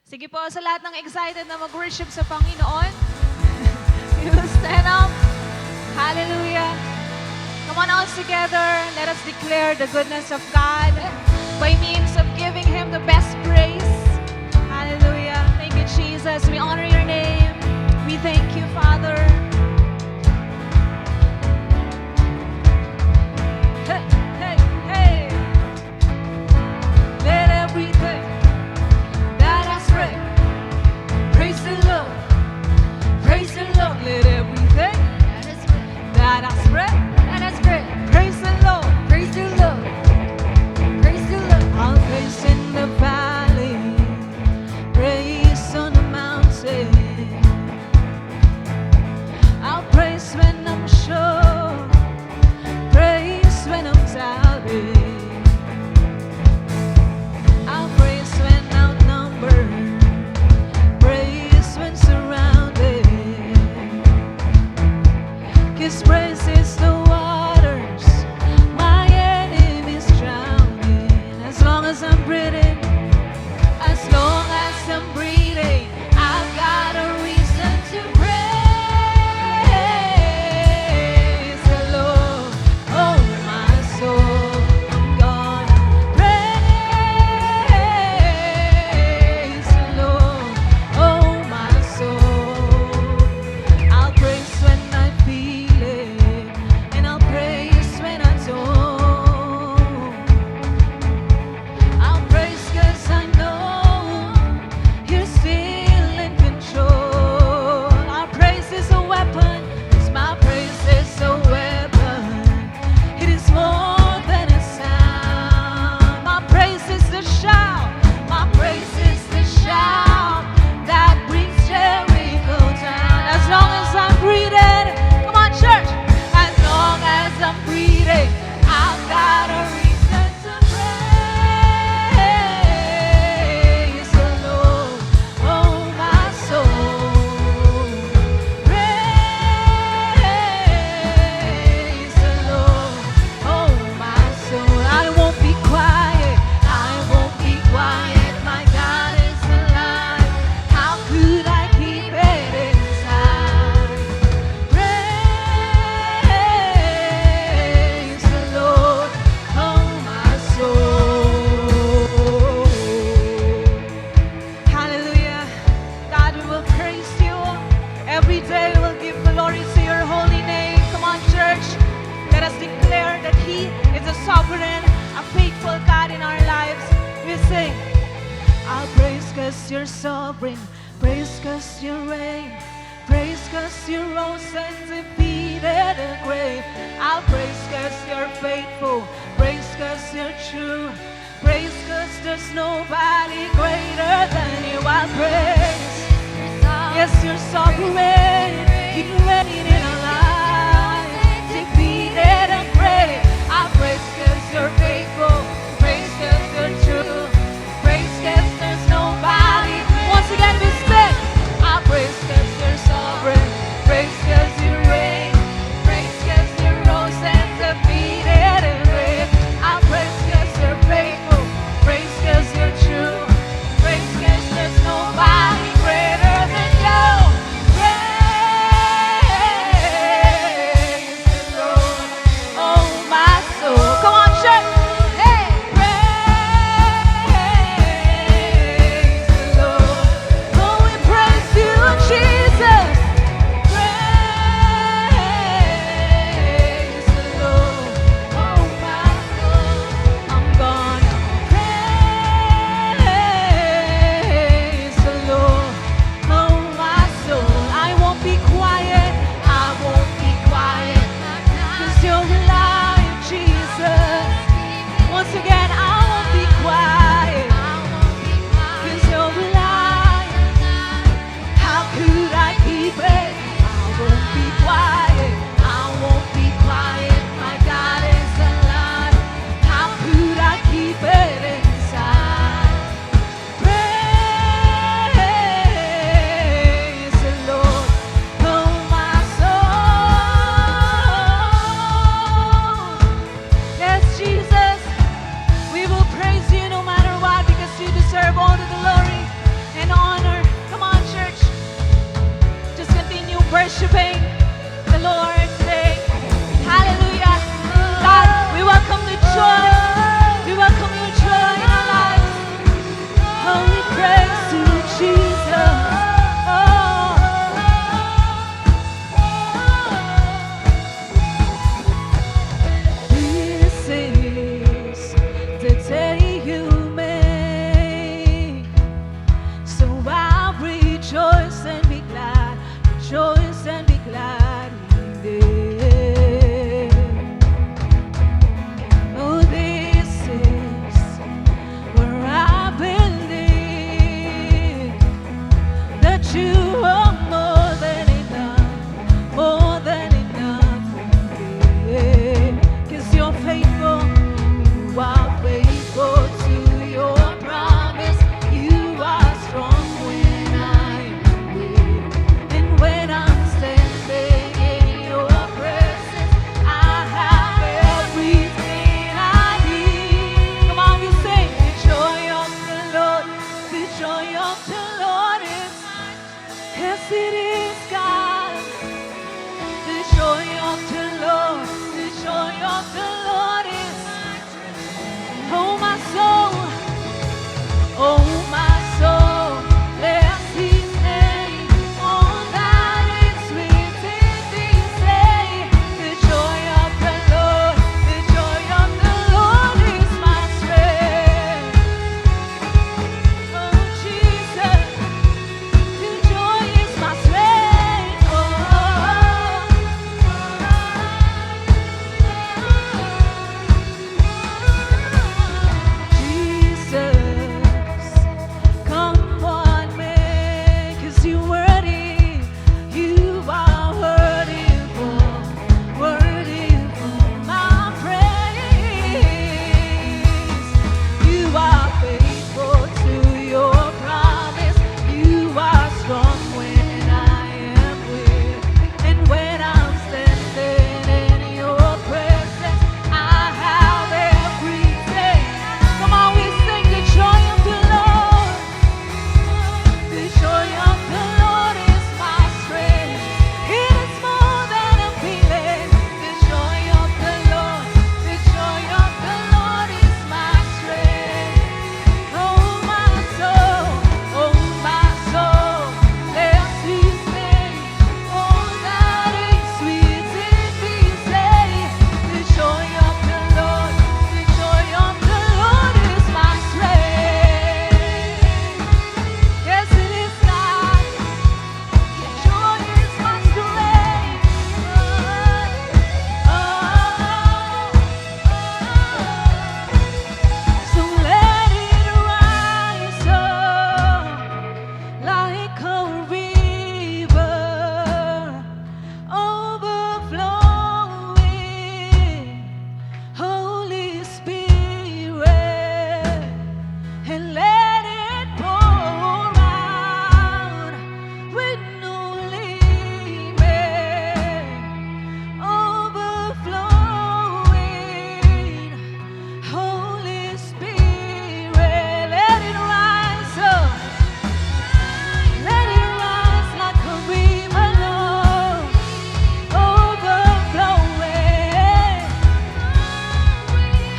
Sige po, sa lahat ng excited na mag-worship sa Panginoon, we will stand up. Hallelujah. Come on all together. Let us declare the goodness of God by means of giving Him the best praise. Hallelujah. Thank you, Jesus. We honor your name. We thank you, Father. Hey, hey, hey. Let everything that has breath praise the Lord. Praise the Lord. Let everything that has breath praise the Lord. Praise the Lord. Praise the Lord. I'll praise in the valley, praise on the mountain. I'll praise when I'm sure, praise when I'm doubting. I'll praise when outnumbered, praise when surrounded. 'Cause praise is the waters my enemies drowning. As long as I'm breathing, as long as I'm breathing, I've got a reason to praise the Lord. Oh, my soul, I'm gonna praise the Lord. Oh, my soul, I'll praise when I feel it, and I'll praise when I don't. I'll praise 'cause I know You're still in control. Our praise is a weapon. Yes, my praise is a weapon. It is more than a sound. My praise is the shout. My praise is the shout that brings Jericho down. As long as I'm breathing, come on, church. As long as I'm breathing, I've got a reason to praise the Lord. Oh, my soul, praise the Lord. Oh, my soul, I won't be quiet. I won't be quiet. My God is alive. How could I keep it inside? Praise the Lord, oh my soul. Hallelujah. God, we will praise you. Every day we will give glory to your holy name. Come on, church. Let us declare that He is a sovereign, a faithful God in our lives. We sing. I'll praise 'cause you're sovereign. Praise 'cause you reign. Praise 'cause you rose and defeated the grave. I'll praise 'cause you're faithful. Praise 'cause you're true. Praise 'cause there's nobody greater than you. I'll praise. Yes, you're sovereign. You reign in our lives. Defeated and great. I'll praise 'cause you're faithful. Praise 'cause you're true. Praise 'cause there's nobody. Once again, we sing. I'll praise 'cause you're sovereign. Praise 'cause you reign. Praise 'cause you rose and defeated and great. I'll praise 'cause you're faithful. Praise 'cause you're true. Praise 'cause there's nobody greater than you. Praise it is God. The joy of the Lord, the joy of the Lord is. Oh my soul, oh my soul, bless His name. All that is within me say, the joy of the Lord, the joy of the Lord is my strength. Oh Jesus, the joy is my strength. Jesus, come on, man, 'cause you worthy, you are worthy for my praise. You are faithful to your promise. You are strong when I am weak, and when I'm standing in your presence, I have everything. Come on, we sing the joy of the Lord. The joy of the Lord is my strength. It is more than a feeling. The joy of the Lord, the joy of the Lord is my strength. Oh my soul, bless His name. All that is within me say, the joy of the Lord, the joy of the Lord is my strength. Yes, it is God. Your joy is my strength. So let it rise up like a river, overflowing. Holy Spirit, and let it pour out with no limit, overflowing. Holy Spirit, let it rise up, let it rise like a river, Lord, overflowing.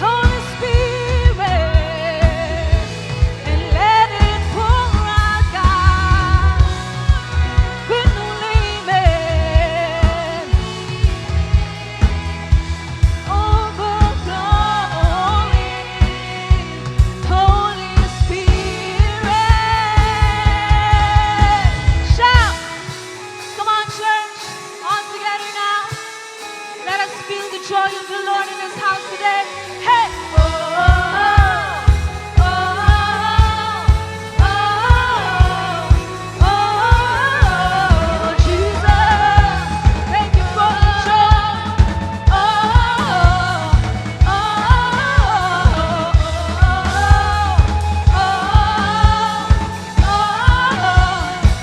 Holy Spirit, and let it pour out, God, with no limit, overflowing. Holy Spirit, shout! Come on, church, all together now. Let us feel the joy of the Lord in this house today. Hey! Oh, oh, oh, oh, oh, Jesus, thank you for the joy. Oh, oh,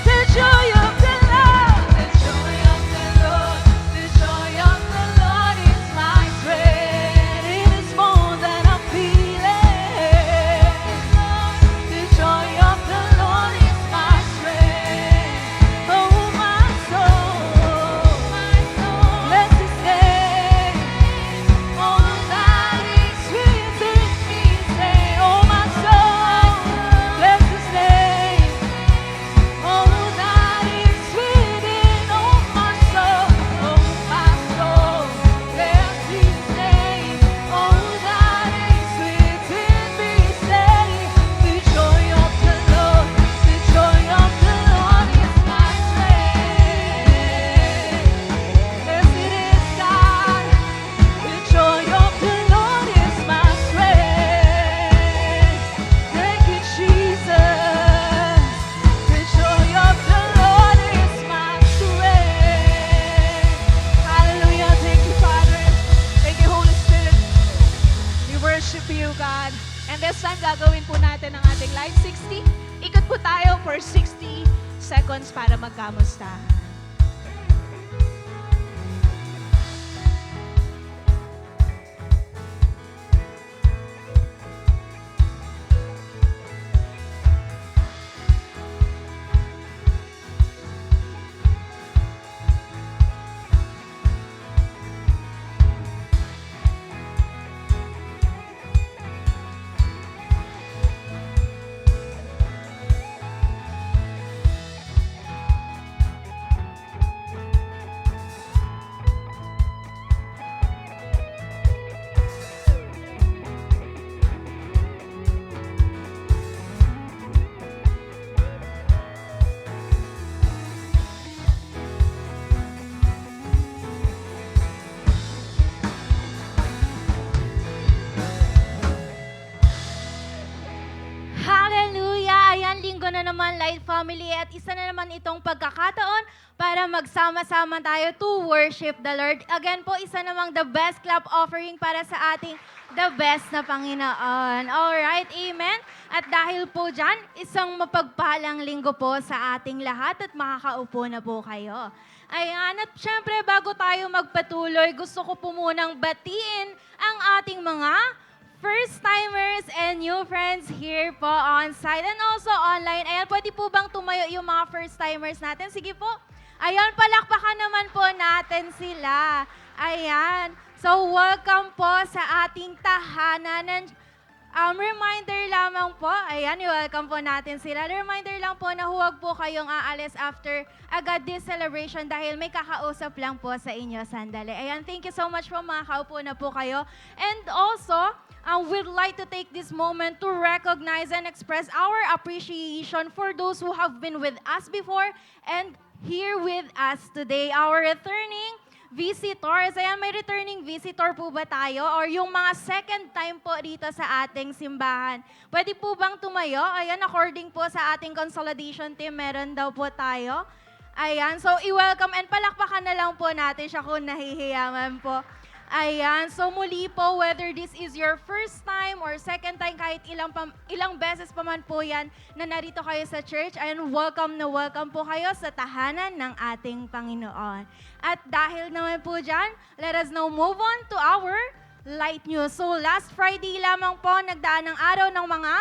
the joy of the Lord, the joy of the Lord, the joy of the Lord is my strength. It is more than a feeling. The joy of the Lord is my strength. Oh, my soul, bless His name. All that is within me say, oh, my soul, bless His name. All that is within, oh my soul, bless His name. All that is within me say, the joy of the Lord, the joy of the Lord is my strength. Yes, it is God. The joy of the Lord is my strength. Thank you, Jesus. The joy of the Lord is my strength. Hallelujah. Thank you, Father. Thank you, Holy Spirit. We worship you, God. And this time, gagawin po natin ang ating Live 60. Ikot po tayo for 60 seconds para magkamusta. na naman, Light Family, at isa na naman itong pagkakataon para magsama-sama tayo to worship the Lord. Again po, isa namang the best clap offering para sa ating the best na Panginoon. Alright, amen? At dahil po dyan, isang mapagpalang linggo po sa ating lahat at makakaupo na po kayo. Ayan, at syempre bago tayo magpatuloy, gusto ko po munang batiin ang ating mga first-timers and new friends here po on site and also online. Ayan, pwede po bang tumayo yung mga first-timers natin? Sige po. Ayan, palakpakan naman po natin sila. Ayan. So, welcome po sa ating tahanan. Reminder lamang po, ayan, welcome po natin sila. Reminder lang po na huwag po kayong aalis after agad this celebration dahil may kakausap lang po sa inyo sandali. Ayan, thank you so much po, makakaupo na po kayo. And also, we'd like to take this moment to recognize and express our appreciation for those who have been with us before and here with us today. Our returning visitors. Ayan, may returning visitor po ba tayo? Or yung mga second time po dito sa ating simbahan? Pwede po bang tumayo? Ayan, according po sa ating consolidation team, meron daw po tayo. Ayan, so i-welcome and palakpakan na lang po natin siya kung nahihiyaman po. Ayan, so muli po, whether this is your first time or second time, kahit ilang beses pa man po yan na narito kayo sa church, ayan, welcome na welcome po kayo sa tahanan ng ating Panginoon. At dahil naman po dyan, let us now move on to our light news. So last Friday lamang po, nagdaan ng araw ng mga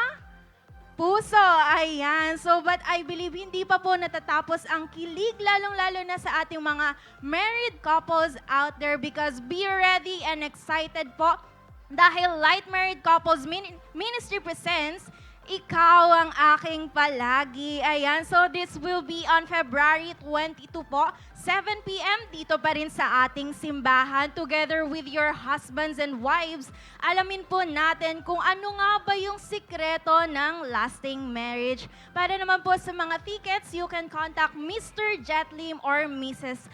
puso, ayan. So, but I believe hindi pa po natatapos ang kilig, lalong-lalo na sa ating mga married couples out there because be ready and excited po dahil Light Married Couples Ministry presents Ikaw ang Aking Palagi. Ayan, so this will be on February 22 po, 7 p.m. dito pa rin sa ating simbahan together with your husbands and wives. Alamin po natin kung ano nga ba yung sikreto ng lasting marriage. Para naman po sa mga tickets, you can contact Mr. Jet Lim or Mrs.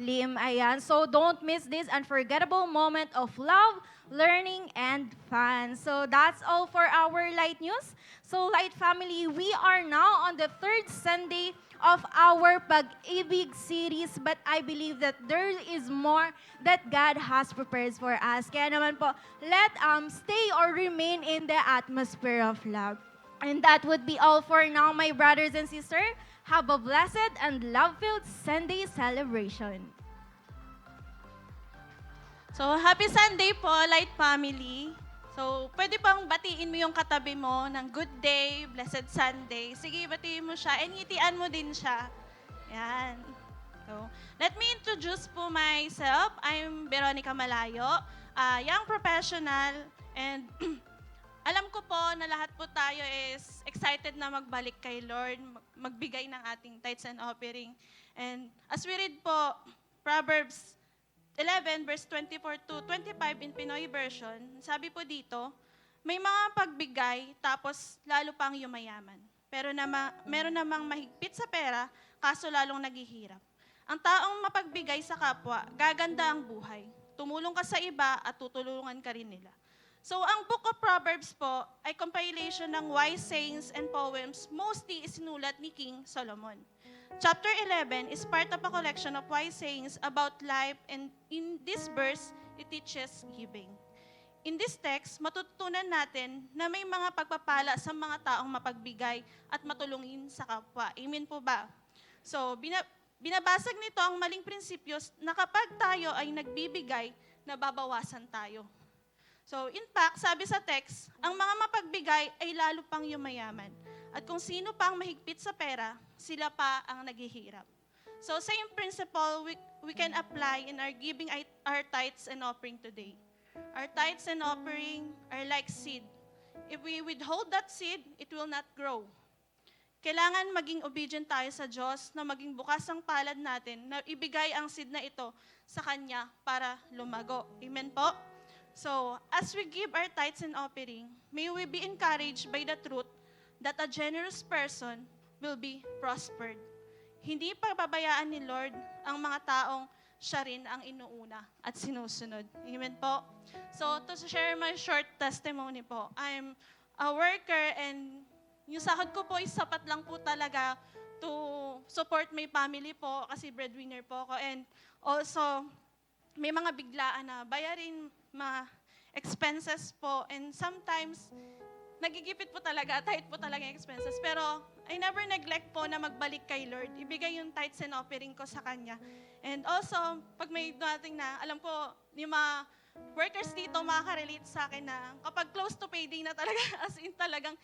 Lim. Ayan, so don't miss this unforgettable moment of love, learning, and fun. So that's all for our Light News. So Light Family, we are now on the third Sunday of our Pag-ibig series, but I believe that there is more that God has prepared for us. Kaya naman po, let stay or remain in the atmosphere of love. And that would be all for now, my brothers and sisters. Have a blessed and love-filled Sunday celebration. So, happy Sunday po, Light Family. So, pwede bang batiin mo yung katabi mo ng good day, blessed Sunday. Sige, batiin mo siya and ngitian mo din siya. Yan. So, let me introduce po myself. I'm Veronica Malayo, young professional, and alam ko po na lahat po tayo is excited na magbalik kay Lord, magbigay ng ating tithes and offering. And as we read po, Proverbs 11 verse 24 to 25 in Pinoy version, sabi po dito, may mga pagbigay tapos lalo pang yumayaman. Pero meron namang mahigpit sa pera, kaso lalong naghihirap. Ang taong mapagbigay sa kapwa, gaganda ang buhay. Tumulong ka sa iba at tutulungan ka rin nila. So, ang Book of Proverbs po ay compilation ng wise sayings and poems, mostly isinulat ni King Solomon. Chapter 11 is part of a collection of wise sayings about life, and in this verse, it teaches giving. In this text, matututunan natin na may mga pagpapala sa mga taong mapagbigay at matulungin sa kapwa. Amen po ba? So, binabasag nito ang maling prinsipyos na kapag tayo ay nagbibigay, nababawasan tayo. So, in fact, sabi sa text, ang mga mapagbigay ay lalo pang yumayaman. At kung sino pa ang mahigpit sa pera, sila pa ang naghihirap. So, same principle we can apply in our giving our tithes and offering today. Our tithes and offering are like seed. If we withhold that seed, it will not grow. Kailangan maging obedient tayo sa Diyos na maging bukas ang palad natin na ibigay ang seed na ito sa Kanya para lumago. Amen po? So, as we give our tithes and offering, may we be encouraged by the truth that a generous person will be prospered. Hindi pababayaan ni Lord ang mga taong siya rin ang inuuna at sinusunod. Amen po? So, to share my short testimony po, I'm a worker and yung sahod ko po is sapat lang po talaga to support my family po kasi breadwinner po ako. And also, may mga biglaan na bayarin, expenses po. And sometimes, nagigipit po talaga, tight po talaga yung expenses. Pero I never neglect po na magbalik kay Lord. Ibigay yung tithes and offering ko sa Kanya. And also, pag may dating na, alam ko, yung mga workers dito makaka-relate sa akin na kapag close to payday na talaga, as in talagang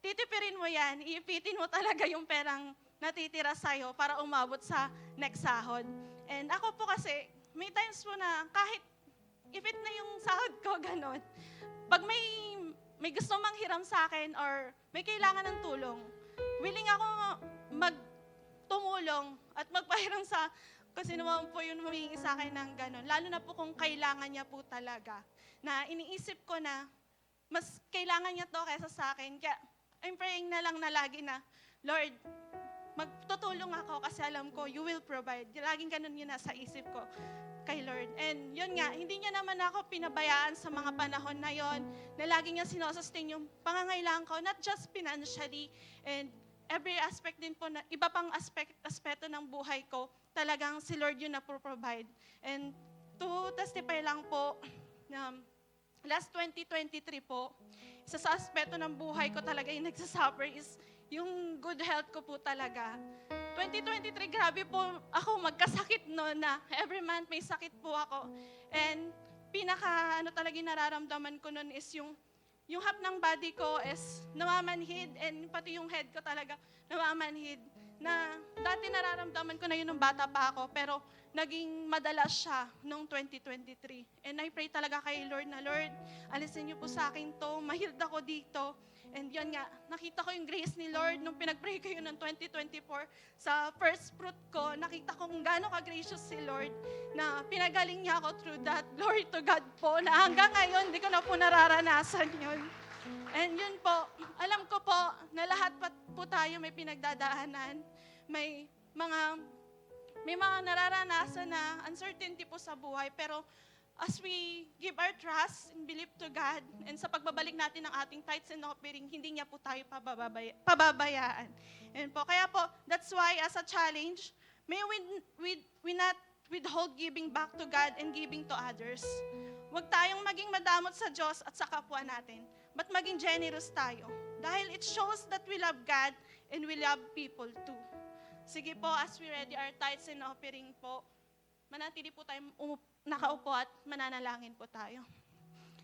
titipirin mo yan, iipitin mo talaga yung perang natitira sa'yo para umabot sa next sahod. And ako po kasi, may times po na kahit ipit na yung sahod ko, ganon. Pag may gusto manghiram sa akin or may kailangan ng tulong, willing ako magtumulong at magpahiram sa kasi naman po yun humingi sa akin ng ganon. Lalo na po kung kailangan niya po talaga. Na iniisip ko na mas kailangan niya to kaysa sa akin. Kaya I'm praying na lang na lagi na, Lord, magtutulong ako kasi alam ko, you will provide. Laging ganun yun nasa isip ko kay Lord. And yun nga, hindi niya naman ako pinabayaan sa mga panahon na yon na lagi niya sinosustain yung pangangailangan ko, not just financially, and every aspect din po, na, iba pang aspeto ng buhay ko, talagang si Lord yun na provide. And to testify lang po, last 2023 po, isa sa aspeto ng buhay ko talaga yung nagsasuffer is yung good health ko po talaga. 2023, grabe po ako magkasakit no na every month may sakit po ako. And talaga yung nararamdaman ko noon is yung half ng body ko is namamanhid and pati yung head ko talaga namamanhid. Na dati nararamdaman ko na yun nung bata pa ako pero naging madalas siya noong 2023. And I pray talaga kay Lord na, Lord, alisin niyo po sa akin to, ma-healed ako dito. And yun nga, nakita ko yung grace ni Lord nung pinag-pray ko yun ng 2024 sa first fruit ko. Nakita ko kung gaano ka-gracious si Lord na pinagaling niya ako through that. Glory to God po na hanggang ngayon, hindi ko na po nararanasan yun. And yun po, alam ko po na lahat po tayo may pinagdadaanan. May mga nararanasan na uncertainty po sa buhay. Pero as we give our trust and believe to God, and sa pagbabalik natin ng ating tithes and offering, hindi niya po tayo pababayaan. And po, kaya po, that's why as a challenge, may we not withhold giving back to God and giving to others. Huwag tayong maging madamot sa Diyos at sa kapwa natin, but maging generous tayo. Dahil it shows that we love God and we love people too. Sige po, as we ready our tithes and offering po, manatili po tayo nakaupo at mananalangin po tayo.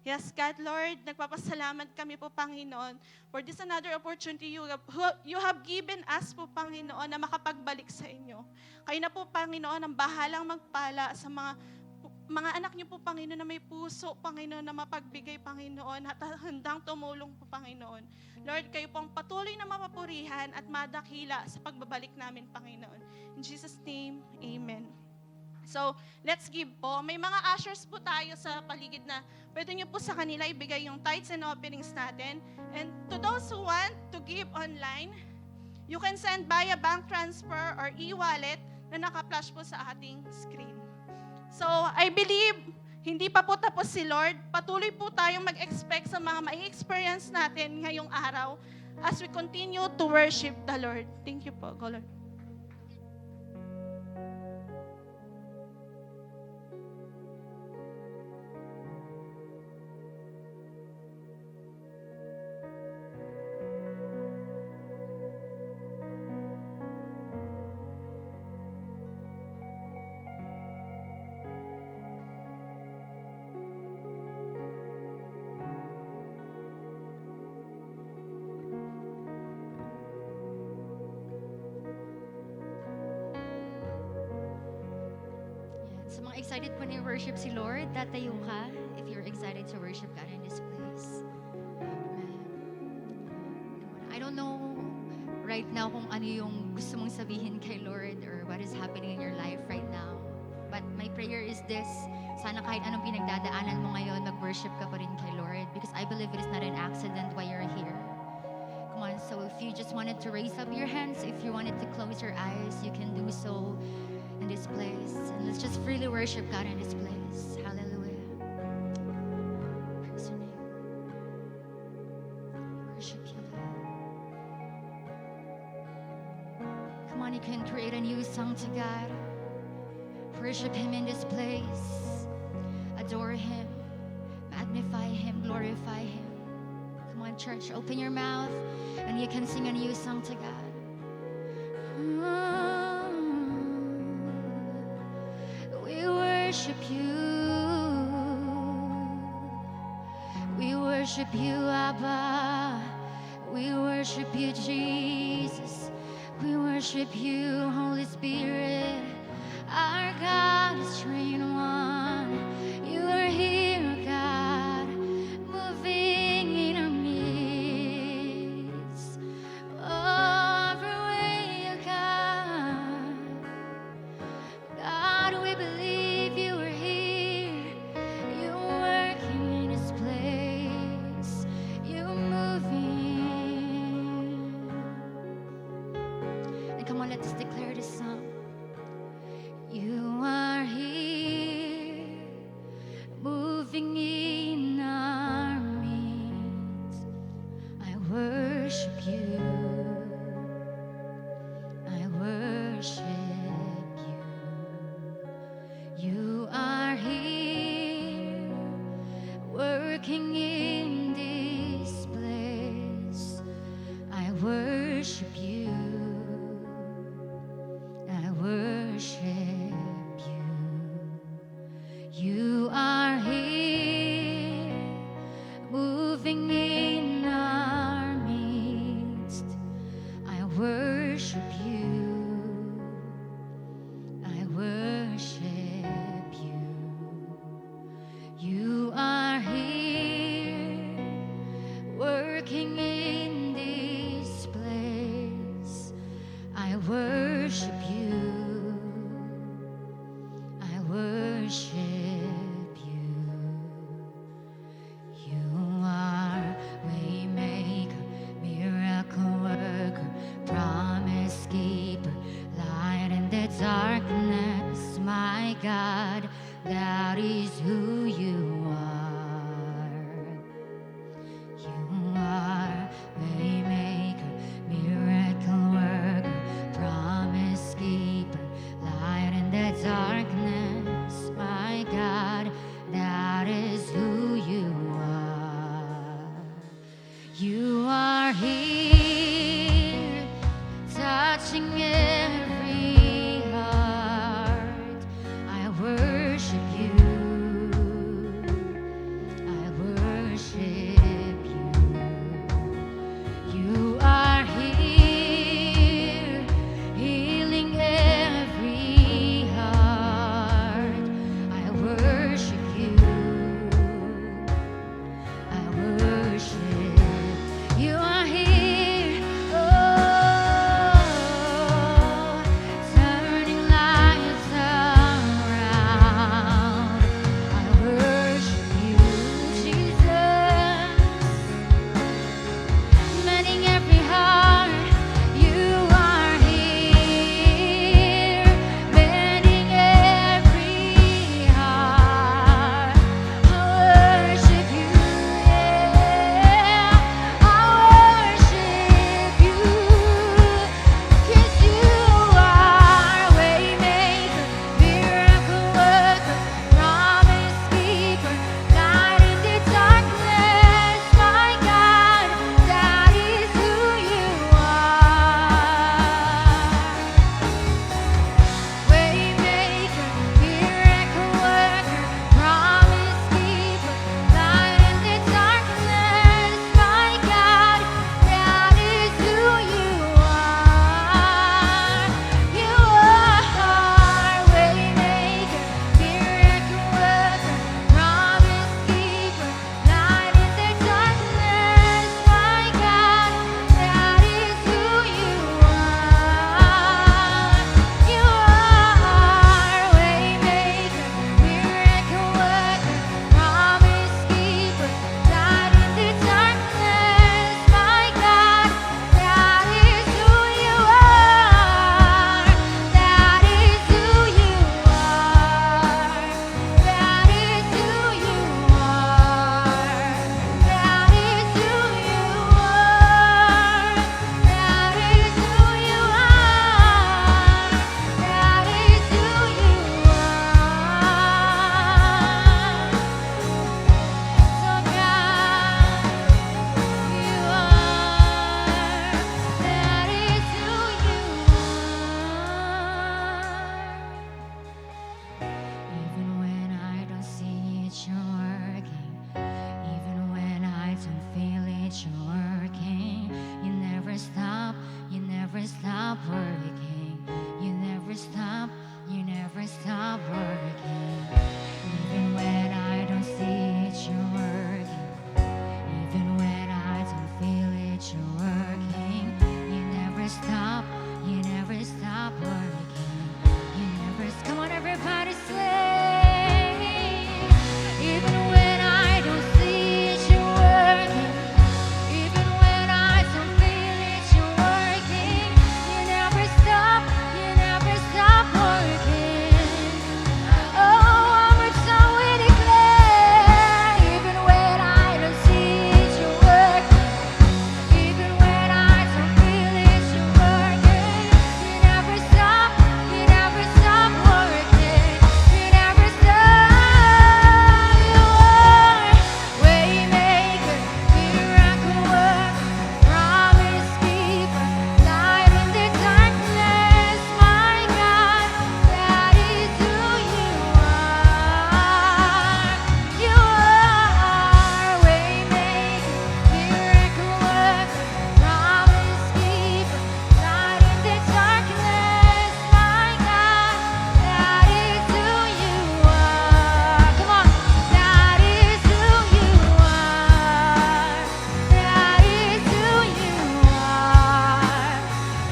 Yes, God, Lord, nagpapasalamat kami po, Panginoon, for this another opportunity you have given us po, Panginoon, na makapagbalik sa inyo. Kayo na po, Panginoon, ang bahalang magpala sa mga anak niyo po, Panginoon, na may puso, Panginoon, na mapagbigay, Panginoon, at handang tumulong po, Panginoon. Lord, kayo po ang patuloy na mapapurihan at madakila sa pagbabalik namin, Panginoon. In Jesus' name, Amen. So, let's give po. May mga ushers po tayo sa paligid na pwede nyo po sa kanila ibigay yung tithes and offerings natin. And to those who want to give online, you can send via bank transfer or e-wallet na naka-flash po sa ating screen. So, I believe, hindi pa po tapos si Lord. Patuloy po tayong mag-expect sa mga mai-experience natin ngayong araw as we continue to worship the Lord. Thank you po, Go Lord. Sa mga excited po na worship si Lord, tatayo ka if you're excited to worship God in this place. Amen. I don't know right now kung ano yung gusto mong sabihin kay Lord or what is happening in your life right now. But my prayer is this, sana kahit anong pinagdadaanan mo ngayon, mag-worship ka pa rin kay Lord because I believe it is not an accident why you're here. Come on, so if you just wanted to raise up your hands, if you wanted to close your eyes, you can do so in this place. And let's just freely worship God in this place. Hallelujah. Praise your name. Worship you, God. on, you can create a new song to God. Worship Him in this place. Adore Him. Magnify Him. Glorify Him. Come on, church, open your mouth and you can sing a new song to God. We worship You. We worship You, Abba. We worship You, Jesus. We worship You, Holy Spirit. Our God is trained one. You are here, God, moving in our midst. Overwhelm You, God. God, we believe You are here. You're working in this place. You're moving. And come on, let's declare this song. You are here, moving in our midst. I worship You. I worship You. You are here, working in this place. I worship You. I worship You. You are here, moving in our midst. I worship You. I worship You. You are here, working in this place. I worship You. I worship You. You are waymaker, miracle worker, promise keeper, light in the darkness. My God, that is who You are. You are waymaker, miracle worker, promise keeper, light in the darkness. My God, that is who You are. You are here, touching every heart. I worship You. I worship You. You are here, healing every heart. I worship You. I worship. You are here. Oh, never stop working. You never stop working. Even when I don't see it, you're working. Even when I don't feel it, you're working. You never stop working. You never, come on everybody say, even when I don't see it, you're working. Even when I don't feel it, you're working. You never stop working. Oh, one more time we declare, even when I don't see it, you're working. Even when I don't feel it, you're working. You never stop working. You never stop. You are waymaker, miracle worker, promise keeper, light in the darkness. My God, that is who you are. You are waymaker, miracle worker, promise keeper, light in the darkness. My God, that is who you are. Come on, that is who you are. That is who you are.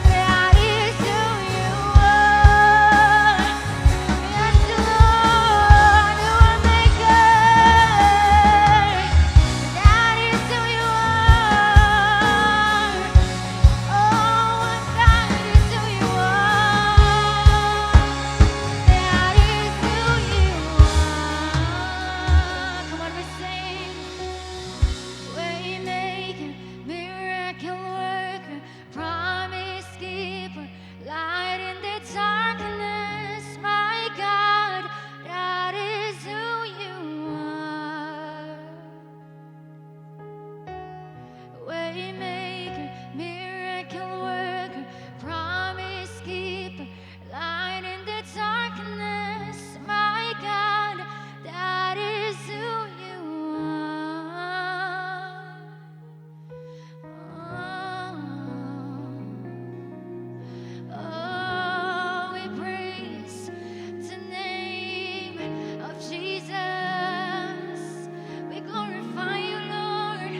That is who you are. Yes, Lord, you are maker. That is who you are. Oh, that is who you are. That is who you are. Come on, we sing. Waymaker, miracle worker, promise keeper, light in the darkness. My God, that is who you are. Waymaker, miracle worker, promise keeper, light in the darkness. My God, that is who you are. Oh, we praise the name of Jesus. We glorify you, Lord.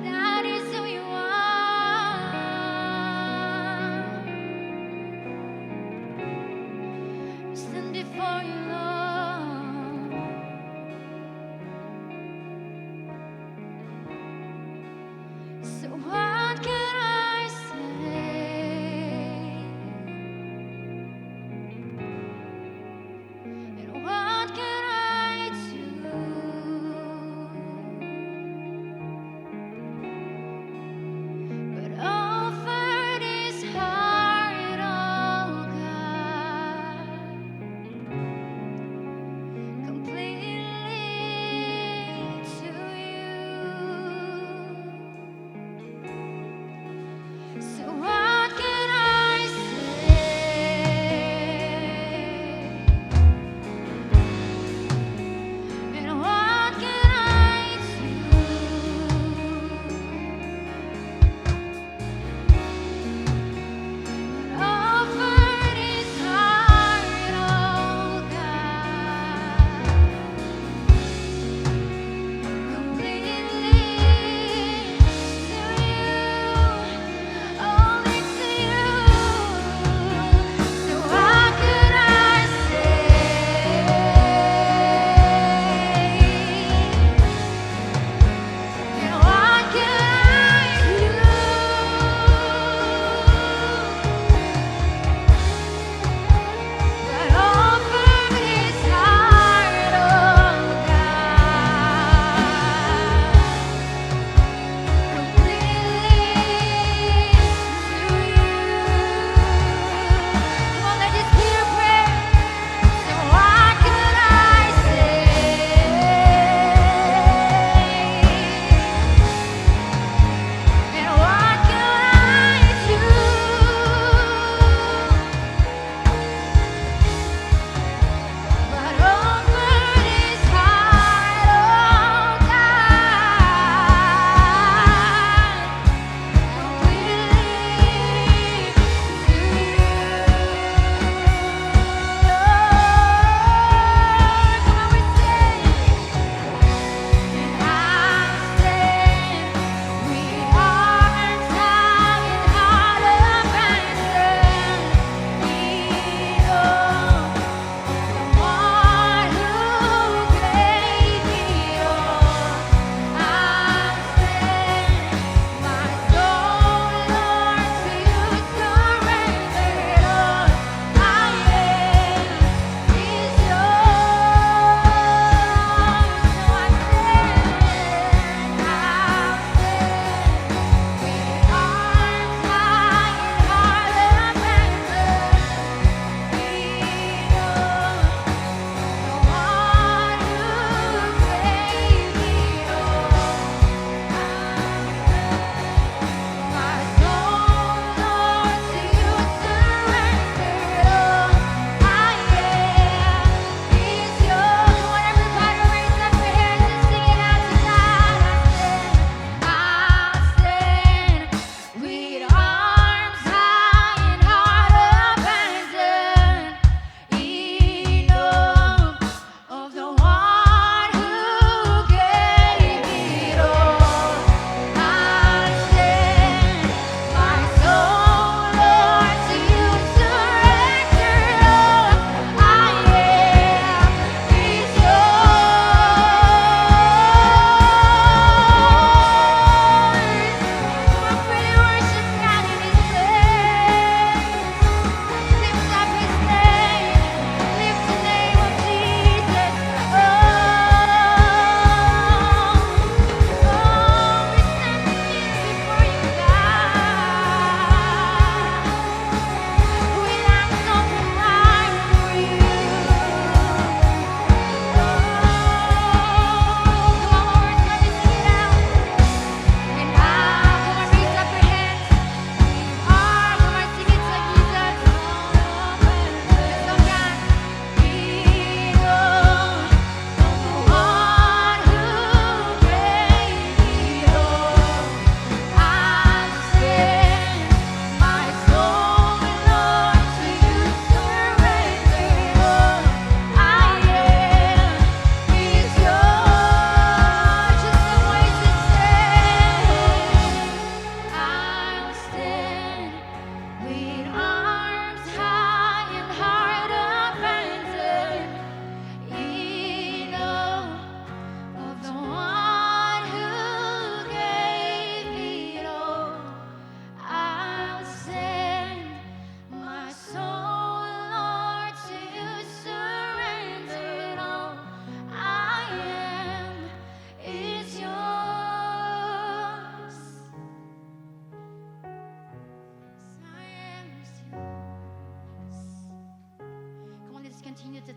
That is who you are. Stand before you, Lord. So what can I say? And what can I do? But offer this heart, oh God.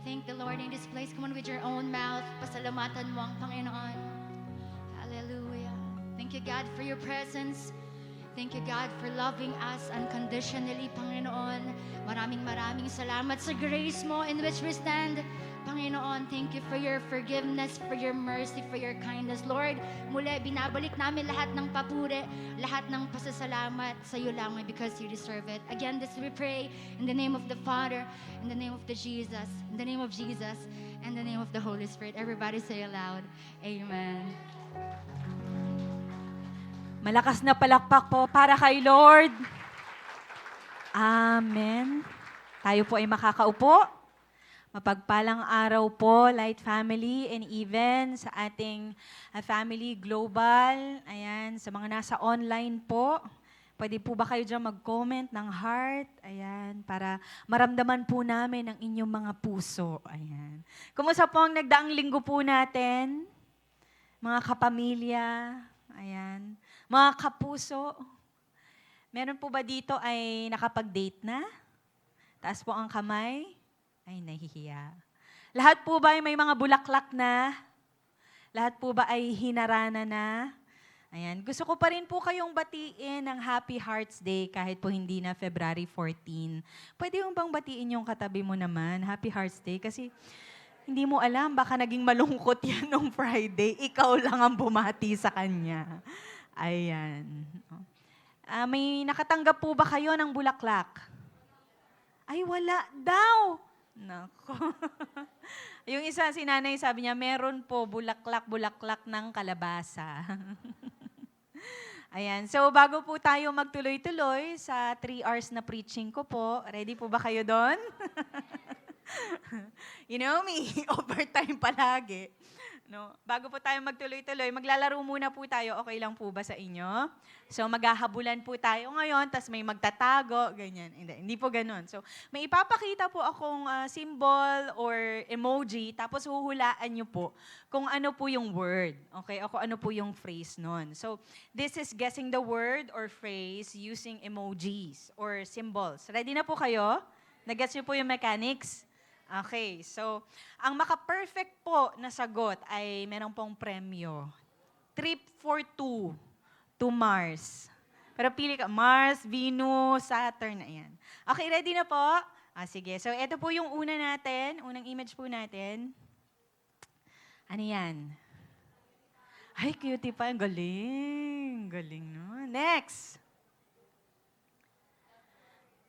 thank the Lord in this place. Come on with your own mouth. Pasalamatan mo ang Panginoon. Hallelujah. Thank you, God, for your presence. Thank you, God, for loving us unconditionally, Panginoon. Maraming salamat sa grace mo in which we stand. Panginoon, thank you for your forgiveness, for your mercy, for your kindness. Lord, muli, binabalik namin lahat ng papuri, lahat ng pasasalamat sa iyo lamang because you deserve it. Again, this we pray in the name of the Father, in the name of the Jesus, in the name of Jesus, and the name of the Holy Spirit. Everybody say aloud, Amen. Malakas na palakpak po para kay Lord. Amen. Tayo po ay makakaupo. Mapagpalang araw po, Light Family, and even sa ating family global. Ayan, sa mga nasa online po. Pwede po ba kayo dyan mag-comment ng heart? Ayan, para maramdaman po namin ang inyong mga puso. Ayan. Kumusta po ang nagdaang linggo po natin? Mga kapamilya, ayan. Mga kapuso, meron po ba dito ay nakapag-date na? Taas po ang kamay. Ay, nahihiya. Lahat po ba ay may mga bulaklak na? Lahat po ba ay hinarana na? Ayan. Gusto ko pa rin po kayong batiin ng Happy Hearts Day kahit po hindi na February 14. Pwede mo bang batiin yung katabi mo naman, Happy Hearts Day? Kasi hindi mo alam, baka naging malungkot yan nung Friday. Ikaw lang ang bumati sa kanya. Ayan. May nakatanggap po ba kayo ng bulaklak? Ay, wala daw. Nako. Yung isa, si nanay, sabi niya, meron po bulaklak ng kalabasa. Ayan. So, bago po tayo magtuloy-tuloy sa 3 hours na preaching ko po, ready po ba kayo doon? You know me, overtime palagi. No? Bago po tayo magtuloy-tuloy, maglalaro muna po tayo. Okay lang po ba sa inyo? So, maghahabulan po tayo ngayon, tas may magtatago, ganyan. Hindi po ganun. So, may ipapakita po akong symbol or emoji, tapos huhulaan nyo po kung ano po yung word. Okay? O kung ano po yung phrase nun. So, this is guessing the word or phrase using emojis or symbols. Ready na po kayo? Nag-gets nyo po yung mechanics? Okay, so ang maka-perfect po na sagot ay meron pong premyo. Trip for 2 to Mars. Pero pili ka, Mars, Venus, Saturn, ayan. Okay, ready na po? Sige, so ito po yung una natin, unang image po natin. Ano yan? Ay, cutie pa, ang galing. Galing, no? Next.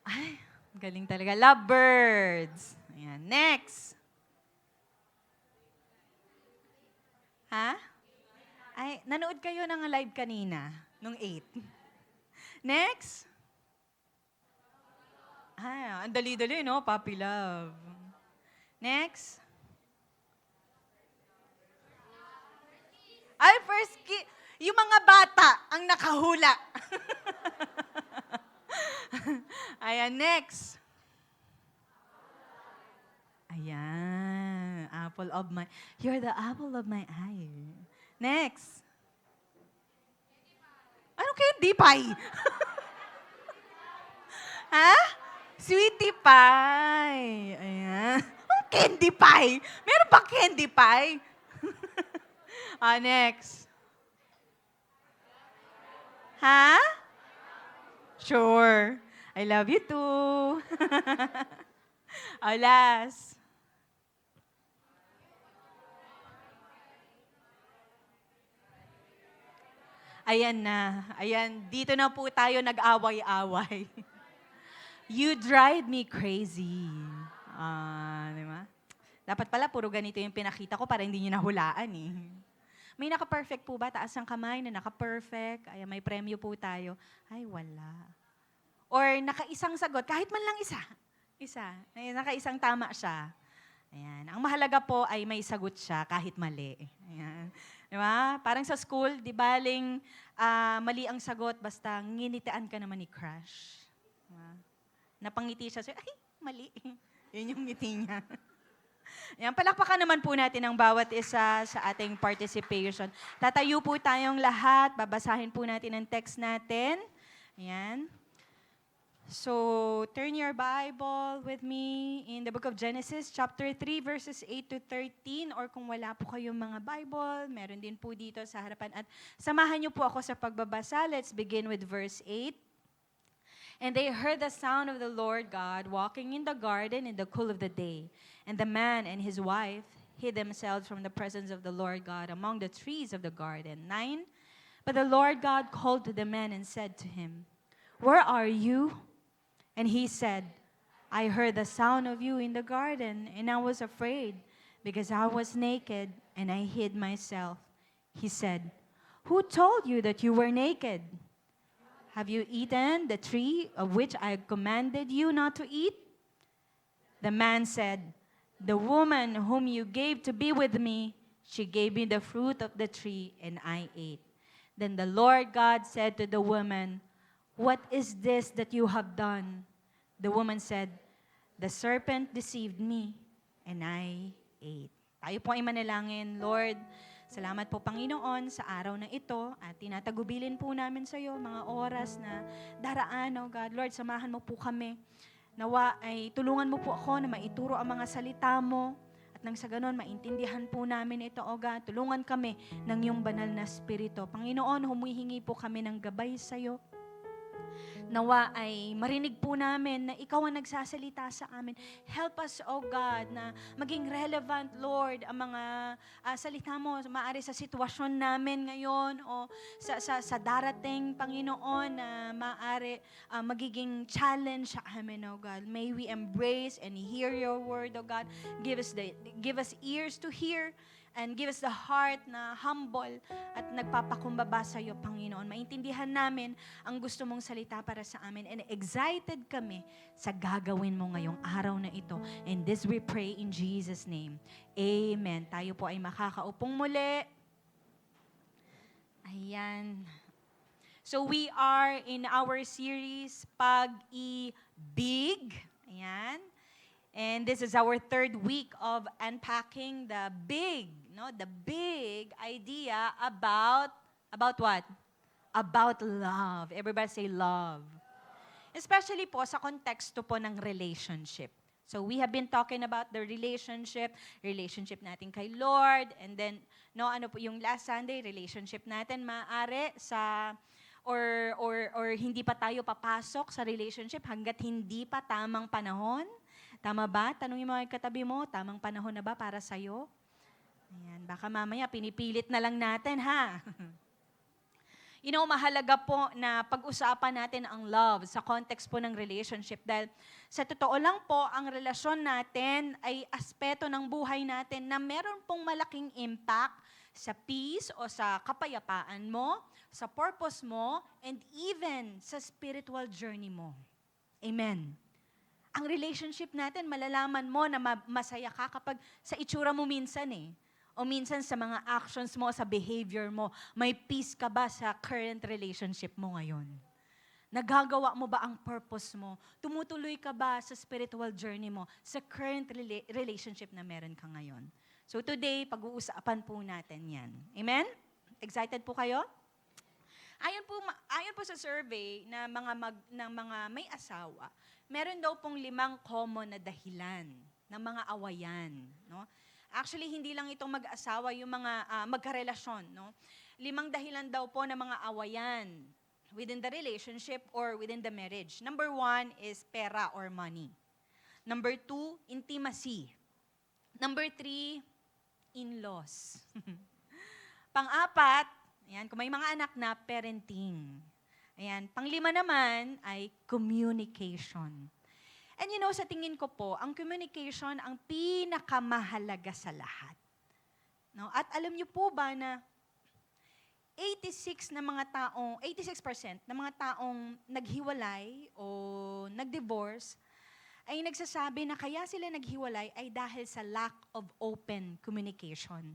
Ay, galing talaga. Lovebirds. Ayan. Next. Ha? Ay, nanood kayo ng live kanina, nung 8. Next. Ay, ang dali-dali, no? Puppy love. Next. Ay, first kiss. Yung mga bata ang nakahula. Ayan, next. Ayan, you're the apple of my eye. Next. Ano candy pie? Ha? Sweetie pie. Ayan. Ang candy pie? Meron pa candy pie? Next. Ha? Sure. I love you too. Last. Ayan na. Ayan, dito na po tayo nag-away-away. You drive me crazy. Di ba? Dapat pala puro ganito yung pinakita ko para hindi nyo nahulaan eh. May naka-perfect po ba? Taas ang kamay na naka-perfect. Ayan, may premyo po tayo. Ay, wala. Or naka-isang sagot, kahit man lang isa. Isa. Ayan, naka-isang tama siya. Ayan. Ang mahalaga po ay may sagot siya kahit mali. Ayan. Di ba? Parang sa school, di baling mali ang sagot, basta nginitian ka naman ni crush. Diba? Napangiti siya, ay, mali. Yun yung ngiti niya. Ayan, palakpakan naman po natin ang bawat isa sa ating participation. Tatayo po tayong lahat, babasahin po natin ang text natin. Ayan. So, turn your Bible with me in the book of Genesis, chapter 3, verses 8 to 13. Or kung wala po kayong mga Bible, meron din po dito sa harapan. At samahan niyo po ako sa pagbabasa. Let's begin with verse 8. And they heard the sound of the Lord God walking in the garden in the cool of the day. And the man and his wife hid themselves from the presence of the Lord God among the trees of the garden. 9. But the Lord God called to the man and said to him, "Where are you?" And he said, "I heard the sound of you in the garden, and I was afraid, because I was naked, and I hid myself." He said, "Who told you that you were naked? Have you eaten the tree of which I commanded you not to eat?" The man said, "The woman whom you gave to be with me, she gave me the fruit of the tree, and I ate." Then the Lord God said to the woman, "What is this that you have done?" The woman said, "The serpent deceived me, and I ate." Tayo po ay manalangin. Lord, salamat po Panginoon sa araw na ito at tinatagubilin po namin sa iyo mga oras na daraan, oh God. Lord, samahan mo po kami. Nawa ay tulungan mo po ako na maituro ang mga salita mo at nang sa ganon maintindihan po namin ito, oh God. Tulungan kami ng iyong banal na Espiritu. Panginoon, humihingi po kami ng gabay sa iyo. Nawa ay marinig po namin na ikaw ang nagsasalita sa amin. Help us, oh God, na maging relevant, Lord, ang mga salita mo, maaari sa sitwasyon namin ngayon o sa darating, Panginoon, na maaari magiging challenge sa amin, oh God. May we embrace and hear your word, oh God. Give us ears to hear, and give us the heart na humble at nagpapakumbaba sa iyo, Panginoon. Maintindihan namin ang gusto mong salita para sa amin. And excited kami sa gagawin mo ngayong araw na ito. And this we pray in Jesus' name. Amen. Tayo po ay makakaupong muli. Ayan. So we are in our series, Pag-ibig. Ayan. And this is our third week of unpacking the big idea about what? About love. Everybody say love. Especially po sa konteksto po ng relationship. So we have been talking about the relationship natin kay Lord, and then ano po yung last Sunday, relationship natin maaari sa or hindi pa tayo papasok sa relationship hangga't hindi pa tamang panahon. Tama ba? Tanungin mo yung katabi mo, tamang panahon na ba para sa'yo? Ayan, baka mamaya pinipilit na lang natin, ha? Mahalaga po na pag-usapan natin ang love sa context po ng relationship. Dahil sa totoo lang po, ang relasyon natin ay aspeto ng buhay natin na meron pong malaking impact sa peace o sa kapayapaan mo, sa purpose mo, and even sa spiritual journey mo. Amen. Ang relationship natin, malalaman mo na masaya ka kapag sa itsura mo minsan o minsan sa mga actions mo, sa behavior mo. May peace ka ba sa current relationship mo ngayon? Nagagawa mo ba ang purpose mo? Tumutuloy ka ba sa spiritual journey mo, sa current relationship na meron ka ngayon? So today, pag-uusapan po natin yan. Amen? Excited po kayo? Ayon po sa survey ng mga may asawa, meron daw pong 5 common na dahilan ng mga awayan, no? Actually, hindi lang itong mag-asawa, yung mga magkarelasyon, no? 5 dahilan daw po ng mga awayan within the relationship or within the marriage. Number 1 is pera or money. Number 2, intimacy. Number 3, in-laws. Pang-4, ayan, kung may mga anak na, parenting. Ayan, pang-5 naman ay communication. And sa tingin ko po, ang communication ang pinakamahalaga sa lahat. No? At alam niyo po ba na 86% ng mga taong naghiwalay o nag-divorce ay nagsasabi na kaya sila naghiwalay ay dahil sa lack of open communication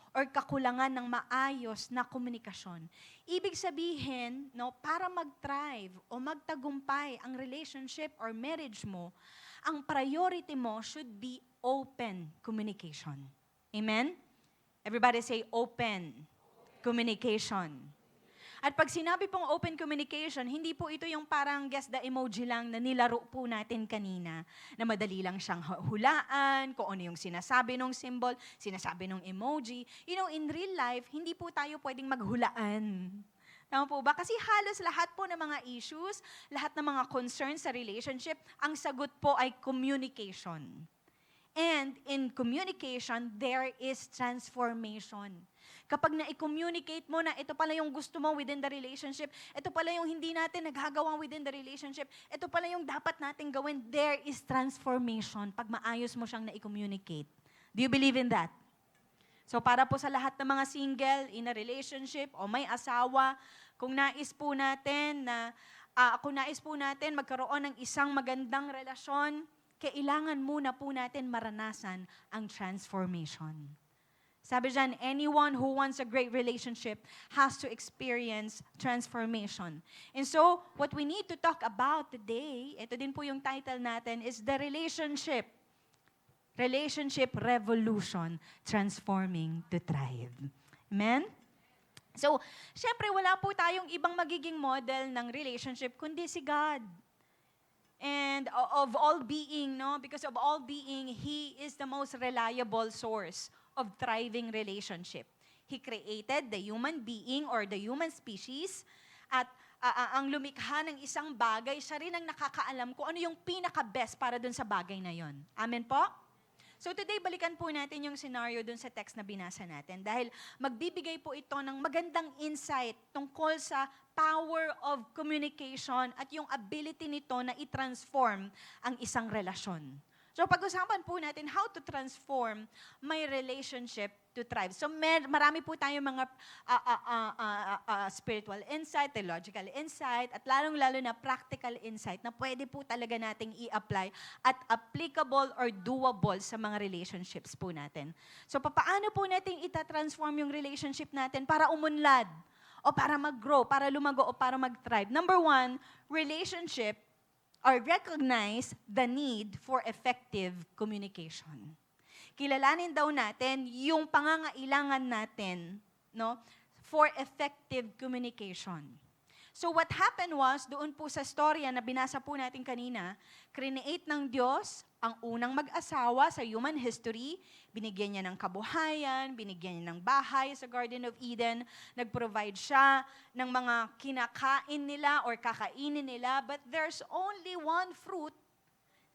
or kakulangan ng maayos na komunikasyon. Ibig sabihin, para mag-thrive o magtagumpay ang relationship or marriage mo, ang priority mo should be open communication. Amen? Everybody say open communication. At pag sinabi pong open communication, hindi po ito yung parang guess the emoji lang na nilaro po natin kanina, na madali lang siyang hulaan, kung ano yung sinasabi ng symbol, sinasabi ng emoji. You know, in real life, hindi po tayo pwedeng maghulaan. Tama po ba? Kasi halos lahat po ng mga issues, lahat ng mga concerns sa relationship, ang sagot po ay communication. And in communication, there is transformation. Kapag na-communicate mo na ito pala yung gusto mo within the relationship, ito pala yung hindi natin nagagawa within the relationship, ito pala yung dapat natin gawin, there is transformation pag maayos mo siyang na-communicate. Do you believe in that? So para po sa lahat ng mga single, in a relationship, o may asawa, kung nais po natin magkaroon ng isang magandang relasyon, kailangan muna po natin maranasan ang transformation. Sabi dyan, anyone who wants a great relationship has to experience transformation. And so, what we need to talk about today, ito din po yung title natin, is the relationship. Relationship Revolution, Transforming to Thrive. Amen? So, syempre wala po tayong ibang magiging model ng relationship kundi si God. And of all being, no? Because of all being, He is the most reliable source of thriving relationship. He created the human being or the human species at ang lumikha ng isang bagay, siya rin ang nakakaalam kung ano yung pinaka-best para dun sa bagay na yon. Amen po? So today, balikan po natin yung scenario dun sa text na binasa natin dahil magbibigay po ito ng magandang insight tungkol sa power of communication at yung ability nito na i-transform ang isang relasyon. So pag-usapan po natin how to transform my relationship to thrive. So marami po tayong mga spiritual insight, theological insight, at lalong-lalo na practical insight na pwede po talaga nating i-apply at applicable or doable sa mga relationships po natin. So paano po natin ita-transform yung relationship natin para umunlad o para mag-grow, para lumago o para mag-thrive? Number one, relationship or recognize the need for effective communication. Kilalanin daw natin yung pangangailangan natin, no, for effective communication. So what happened was, doon po sa storya na binasa po natin kanina, create ng Diyos ang unang mag-asawa sa human history, binigyan niya ng kabuhayan, binigyan niya ng bahay sa Garden of Eden, nag-provide siya ng mga kinakain nila or kakainin nila, but there's only one fruit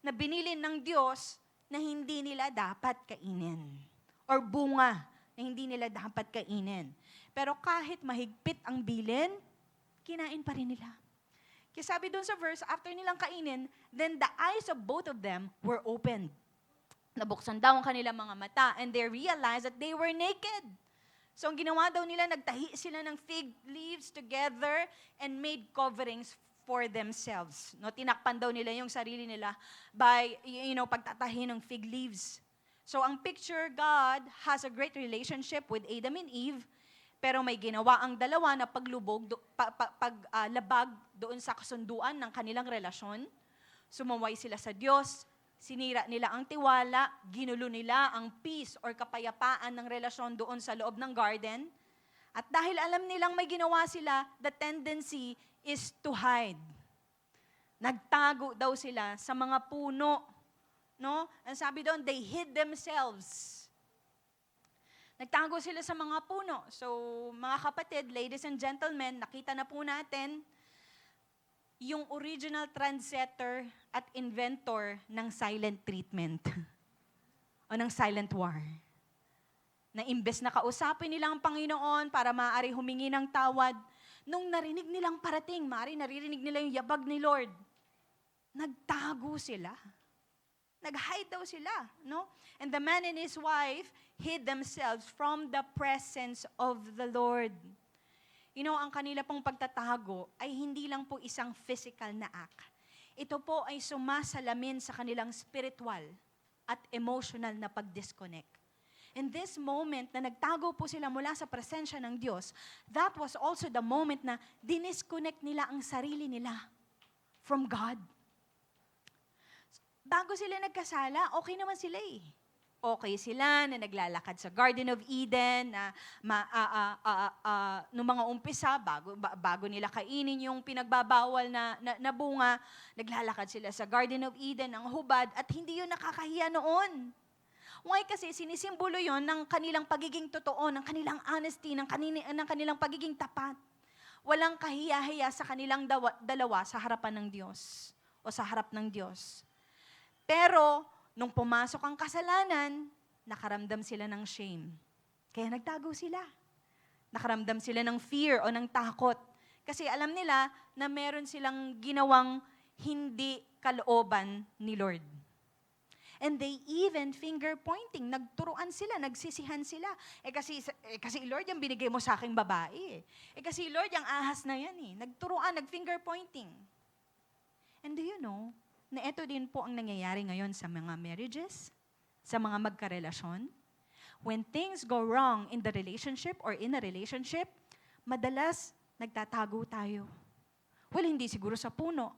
na binili ng Diyos na hindi nila dapat kainin. Or bunga na hindi nila dapat kainin. Pero kahit mahigpit ang bilin, kinain pa rin nila. Kaya sabi doon sa verse, after nilang kainin, then the eyes of both of them were opened. Nabuksan daw ang kanilang mga mata and they realized that they were naked. So ang ginawa daw nila, nagtahi sila ng fig leaves together and made coverings for themselves. No, tinakpan daw nila yung sarili nila by, pagtatahi ng fig leaves. So ang picture, God has a great relationship with Adam and Eve, pero may ginawa ang dalawa na paglubog, labag doon sa kasunduan ng kanilang relasyon. Sumaway sila sa Diyos, sinira nila ang tiwala, ginulo nila ang peace or kapayapaan ng relasyon doon sa loob ng garden. At dahil alam nilang may ginawa sila, the tendency is to hide. Nagtago daw sila sa mga puno. No? Ang sabi doon, they hid themselves. Nagtago sila sa mga puno. So, mga kapatid, ladies and gentlemen, nakita na po natin yung original trendsetter at inventor ng silent treatment o ng silent war. Na imbes na kausapin nila ang Panginoon para maaari humingi ng tawad, nung narinig nilang parating, maaari naririnig nila yung yabag ni Lord, nagtago sila. Nag-hide daw sila, no? And the man and his wife hid themselves from the presence of the Lord. Ang kanila pong pagtatago ay hindi lang po isang physical na act. Ito po ay sumasalamin sa kanilang spiritual at emotional na pag-disconnect. In this moment na nagtago po sila mula sa presensya ng Diyos, that was also the moment na dinisconnect nila ang sarili nila from God. Bago sila nagkasala, okay naman sila eh. okay sila, na naglalakad sa Garden of Eden, na nung mga umpisa, bago nila kainin yung pinagbabawal na bunga, naglalakad sila sa Garden of Eden, ng hubad, at hindi yun nakakahiya noon. Why? Kasi sinisimbolo yon ng kanilang pagiging totoo, ng kanilang honesty, ng kanilang pagiging tapat. Walang kahiya-hiya sa kanilang dalawa sa harapan ng Diyos o sa harap ng Diyos. Pero, nung pumasok ang kasalanan, nakaramdam sila ng shame. Kaya nagtago sila. Nakaramdam sila ng fear o ng takot. Kasi alam nila na meron silang ginawang hindi kalooban ni Lord. And they even finger pointing. Nagturuan sila, nagsisihan sila. Kasi Lord, yung binigay mo sa aking babae. Kasi Lord, yung ahas na yan eh. Nagturuan, nag-finger pointing. And do you know, na ito din po ang nangyayari ngayon sa mga marriages, sa mga magkarelasyon. When things go wrong in the relationship or in a relationship, madalas nagtatago tayo. Well, hindi siguro sa puno,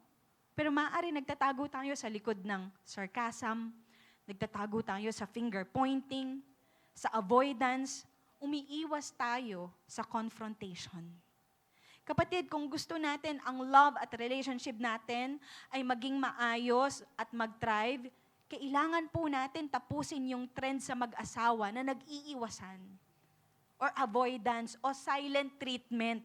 pero maaari nagtatago tayo sa likod ng sarcasm, nagtatago tayo sa finger pointing, sa avoidance, umiiwas tayo sa confrontation. Kapatid, kung gusto natin ang love at relationship natin ay maging maayos at mag-thrive, kailangan po natin tapusin yung trend sa mag-asawa na nag-iiwasan or avoidance o silent treatment.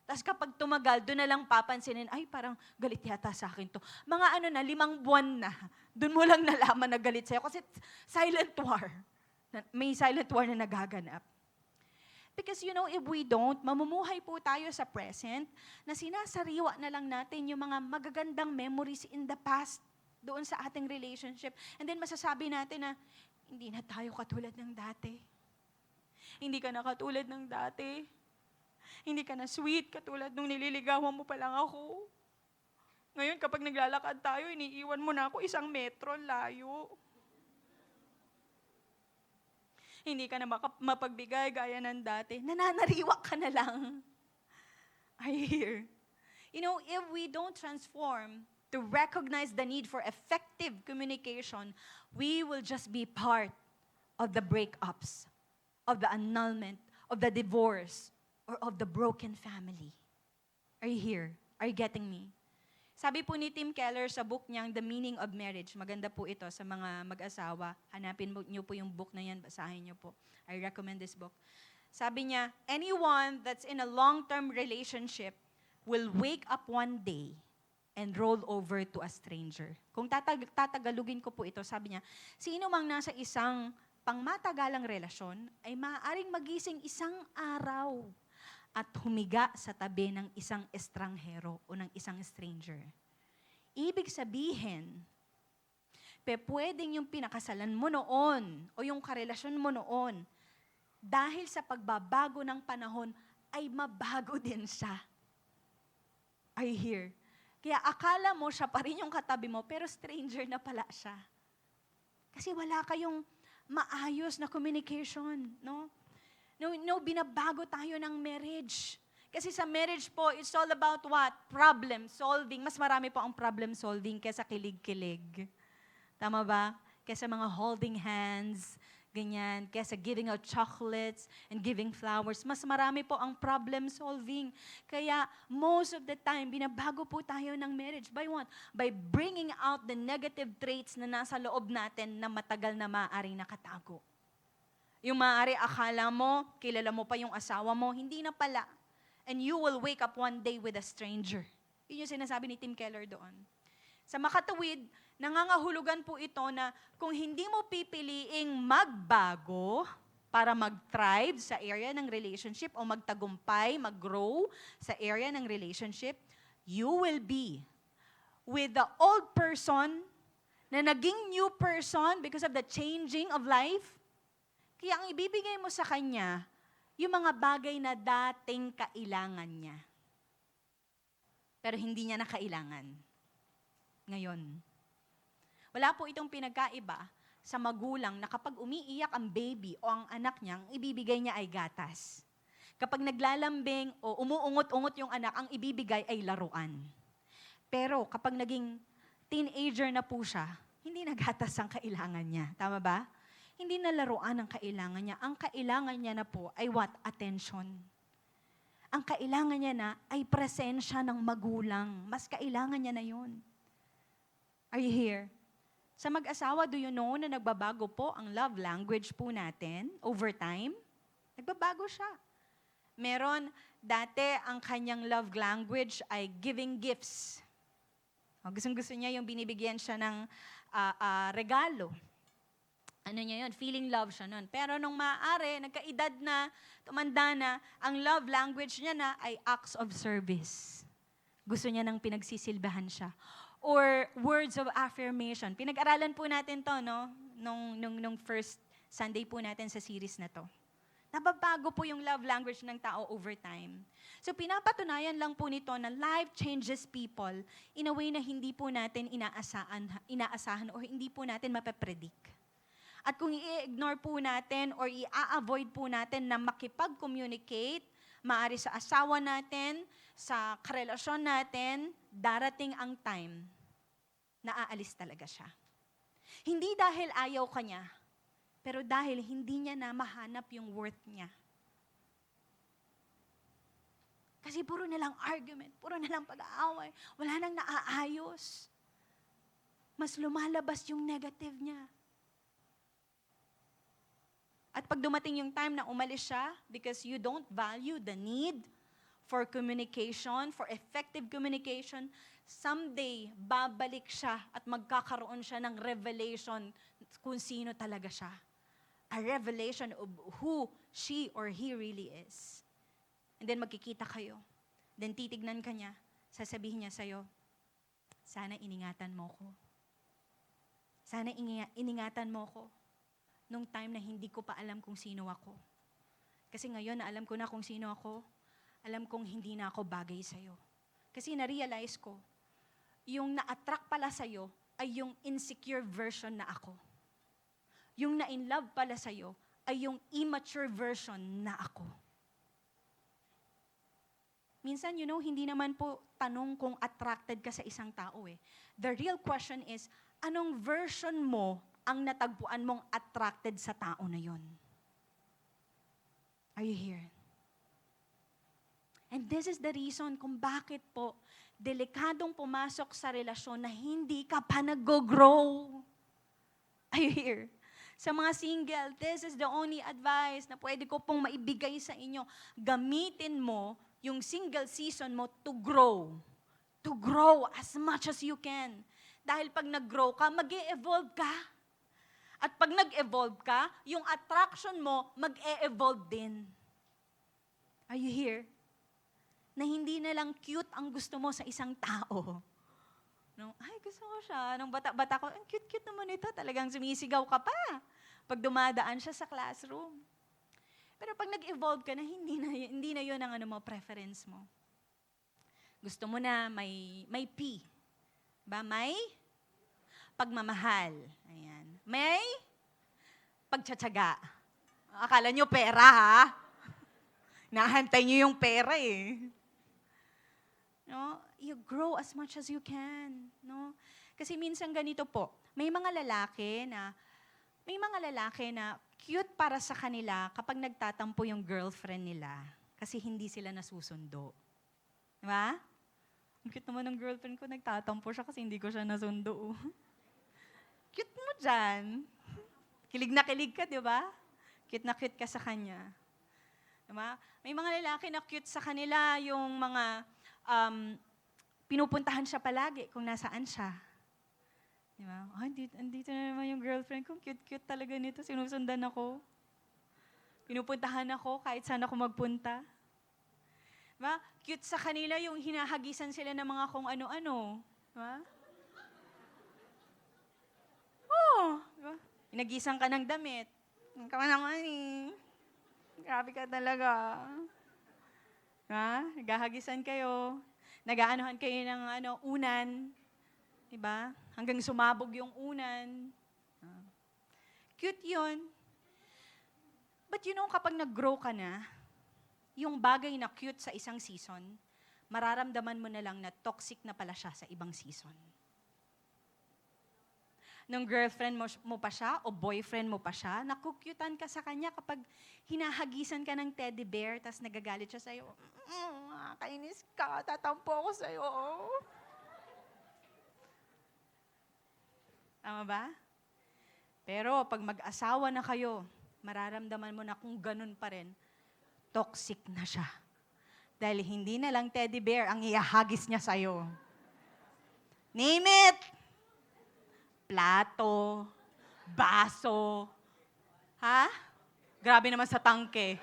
Tapos kapag tumagal, doon na lang papansinin, ay parang galit yata sa akin to. Mga 5 buwan na, doon mo lang nalaman na galit sa'yo kasi silent war. May silent war na nagaganap. Because if we don't, mamumuhay po tayo sa present na sinasariwa na lang natin yung mga magagandang memories in the past doon sa ating relationship. And then masasabi natin na, hindi na tayo katulad ng dati. Hindi ka na katulad ng dati. Hindi ka na sweet katulad nung nililigawan mo pa lang ako. Ngayon, kapag naglalakad tayo, iniiwan mo na ako 1 metro layo. Hindi ka na mapagbigay gaya ng dati. Nananariwa ka na lang. Are you here? If we don't transform to recognize the need for effective communication, we will just be part of the breakups, of the annulment, of the divorce, or of the broken family. Are you here? Are you getting me? Sabi po ni Tim Keller sa book niyang The Meaning of Marriage, maganda po ito sa mga mag-asawa. Hanapin niyo po yung book na yan, basahin niyo po. I recommend this book. Sabi niya, anyone that's in a long-term relationship will wake up one day and roll over to a stranger. Kung tatagalugin ko po ito, sabi niya, sino mang nasa isang pangmatagalang relasyon ay maaaring magising isang araw at humiga sa tabi ng isang estranghero o ng isang stranger. Ibig sabihin, pwedeng yung pinakasalan mo noon o yung karelasyon mo noon, dahil sa pagbabago ng panahon, ay mabago din siya. Are you here? Kaya akala mo siya pa rin yung katabi mo, pero stranger na pala siya. Kasi wala kayong maayos na communication, no? No, binabago tayo ng marriage. Kasi sa marriage po, it's all about what? Problem solving. Mas marami po ang problem solving kaysa kilig-kilig. Tama ba? Kaysa mga holding hands, ganyan, kaysa giving out chocolates and giving flowers. Mas marami po ang problem solving. Kaya most of the time, binabago po tayo ng marriage. By what? By bringing out the negative traits na nasa loob natin na matagal na maaaring nakatago. Yung maaari akala mo, kilala mo pa yung asawa mo, hindi na pala. And you will wake up one day with a stranger. Yun yung sinasabi ni Tim Keller doon. Sa makatuwid, nangangahulugan po ito na kung hindi mo pipiliing magbago para mag-thrive sa area ng relationship o magtagumpay, mag-grow sa area ng relationship, you will be with the old person na naging new person because of the changing of life. Kaya ang ibibigay mo sa kanya, yung mga bagay na dating kailangan niya. Pero hindi niya na kailangan. Ngayon. Wala po itong pinagkaiba sa magulang na kapag umiiyak ang baby o ang anak niya, ang ibibigay niya ay gatas. Kapag naglalambing o umuungot-ungot yung anak, ang ibibigay ay laruan. Pero kapag naging teenager na po siya, hindi na gatas ang kailangan niya. Tama ba? Hindi na laruan ang kailangan niya. Ang kailangan niya na po ay what? Attention. Ang kailangan niya na ay presensya ng magulang. Mas kailangan niya na yun. Are you here? Sa mag-asawa, do you know na nagbabago po ang love language po natin over time? Nagbabago siya. Meron, dati ang kanyang love language ay giving gifts. Gustong-gusto niya yung binibigyan siya ng regalo. Ano niya yun? Feeling love siya nun. Pero nung maaari, nagkaedad na, tumanda na, ang love language niya na ay acts of service. Gusto niya nang pinagsisilbahan siya. Or words of affirmation. Pinag-aralan po natin to, no? Nung first Sunday po natin sa series na to. Nababago po yung love language ng tao over time. So pinapatunayan lang po nito na life changes people in a way na hindi po natin inaasahan or hindi po natin mapapredict. At kung i-ignore po natin or i-avoid po natin na makipag-communicate, maari sa asawa natin, sa karelasyon natin, darating ang time na aalis talaga siya. Hindi dahil ayaw ka niya, pero dahil hindi niya na mahanap yung worth niya. Kasi puro na lang argument, puro na lang pag-aaway, wala nang naaayos. Mas lumalabas yung negative niya. At pag dumating yung time na umalis siya, because you don't value the need for communication, for effective communication, someday, babalik siya at magkakaroon siya ng revelation kung sino talaga siya. A revelation of who she or he really is. And then magkikita kayo. Then titignan ka niya, sasabihin niya sa'yo, sana iningatan mo ko. Sana iningatan mo ko nung time na hindi ko pa alam kung sino ako. Kasi ngayon na alam ko na kung sino ako, alam kong hindi na ako bagay sa'yo. Kasi na-realize ko, yung na-attract pala sa'yo ay yung insecure version na ako. Yung na-in love pala sa'yo ay yung immature version na ako. Minsan, hindi naman po tanong kung attracted ka sa isang tao eh. The real question is, anong version mo ang natagpuan mong attracted sa tao na yon? Are you here? And this is the reason kung bakit po delikadong pumasok sa relasyon na hindi ka pa nag-grow. Are you here? Sa mga single, this is the only advice na pwede ko pong maibigay sa inyo. Gamitin mo yung single season mo to grow. To grow as much as you can. Dahil pag nag-grow ka, mag-e-evolve ka. At pag nag-evolve ka, yung attraction mo, mag-e-evolve din. Are you here? Na hindi na lang cute ang gusto mo sa isang tao. No? Ay, gusto ko siya. Nung bata-bata ko, ang cute-cute naman ito. Talagang sumisigaw ka pa pag dumadaan siya sa classroom. Pero pag nag-evolve ka na, hindi na yun ang preference mo. Gusto mo na may P. Ba? May pagmamahal. Ayan. May pagtsatsaga. Akala nyo pera, ha? Nahantay nyo yung pera, eh. No? You grow as much as you can. No? Kasi minsan ganito po, may mga lalaki na cute para sa kanila kapag nagtatampo yung girlfriend nila kasi hindi sila nasusundo. Di ba? Ang cute naman ng girlfriend ko, nagtatampo siya kasi hindi ko siya nasundo. Cute mo dyan. Kilig na kilig ka, di ba? Cute na cute ka sa kanya. Di ba? May mga lalaki na cute sa kanila yung mga pinupuntahan siya palagi kung nasaan siya. Di ba? Oh, andito na naman yung girlfriend ko. Cute-cute talaga nito. Sinusundan ako. Pinupuntahan ako kahit saan ako magpunta. Di ba? Cute sa kanila yung hinahagisan sila ng mga kung ano-ano. Di ba? Oh, di ba? Inagisan ka ng damit. Ang kama naman eh. Grabe ka talaga. Di ba? Naghahagisan kayo. Nag-aanohan kayo ng unan. Diba? Hanggang sumabog yung unan. Cute yun. But kapag nag-grow ka na, yung bagay na cute sa isang season, mararamdaman mo na lang na toxic na pala siya sa ibang season. nung girlfriend mo pa siya o boyfriend mo pa siya, nakukyutan ka sa kanya kapag hinahagisan ka ng teddy bear, tapos nagagalit siya sa'yo, kainis ka, tatampo ako sa'yo. Tama ba? Pero pag mag-asawa na kayo, mararamdaman mo na kung ganun pa rin, toxic na siya. Dahil hindi na lang teddy bear ang iahagis niya sa'yo. Name it! Plato, baso, ha? Grabe naman sa tangke.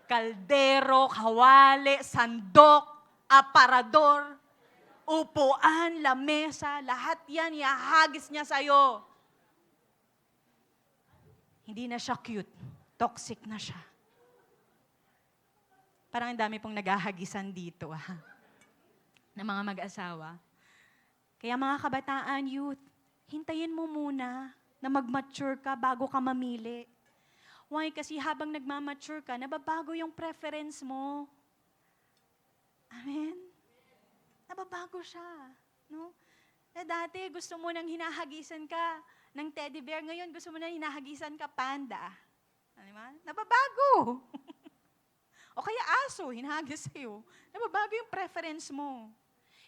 Kaldero, kawali, sandok, aparador, upuan, lamesa, lahat yan iahagis niya sa'yo. Hindi na siya cute. Toxic na siya. Parang ang dami pong naghahagisan dito, ng mga mag-asawa. Kaya mga kabataan, youth, hintayin mo muna na mag-mature ka bago ka mamili. Why? Kasi habang nagmamature ka, nababago yung preference mo. Amen? Nababago siya. No? Na dati, gusto mo nang hinahagisan ka ng teddy bear. Ngayon, gusto mo nang hinahagisan ka panda. Diba? Nababago. O kaya aso, hinahagis sa'yo. Nababago yung preference mo.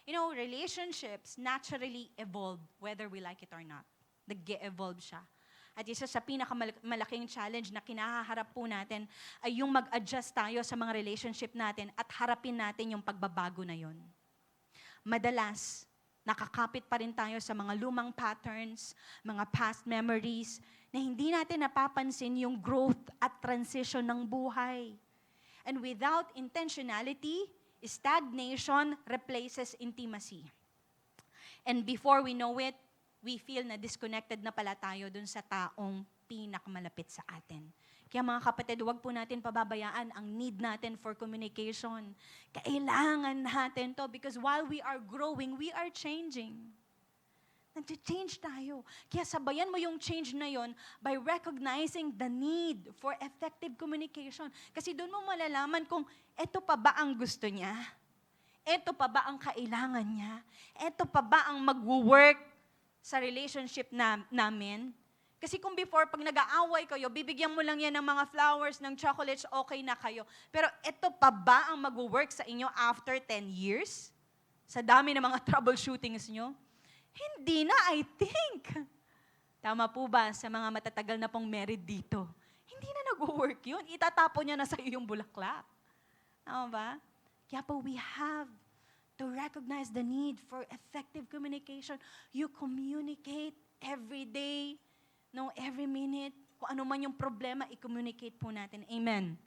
You know, relationships naturally evolve, whether we like it or not. Nag-evolve siya. At isa sa pinakamalaking challenge na kinaharap po natin ay yung mag-adjust tayo sa mga relationship natin at harapin natin yung pagbabago na yon. Madalas, nakakapit pa rin tayo sa mga lumang patterns, mga past memories, na hindi natin napapansin yung growth at transition ng buhay. And without intentionality, stagnation replaces intimacy. And before we know it, we feel na disconnected na pala tayo dun sa taong pinakamalapit sa atin. Kaya mga kapatid, huwag po natin pababayaan ang need natin for communication. Kailangan natin to because while we are growing, we are changing. Nag-change tayo. Kaya sabayan mo yung change na yon by recognizing the need for effective communication. Kasi doon mo malalaman kung eto pa ba ang gusto niya? Eto pa ba ang kailangan niya? Eto pa ba ang mag-work sa relationship namin? Kasi kung before, pag nag-aaway kayo, bibigyan mo lang yan ng mga flowers, ng chocolates, okay na kayo. Pero eto pa ba ang mag-work sa inyo after 10 years? Sa dami ng mga troubleshootings nyo? Hindi na, I think. Tama po ba sa mga matatagal na pong married dito? Hindi na nag-work yun. Itatapon niya na sa iyo yung bulaklak. Tama ba? Kaya po we have to recognize the need for effective communication. You communicate every day, no, every minute. Kung ano man yung problema, i-communicate po natin. Amen.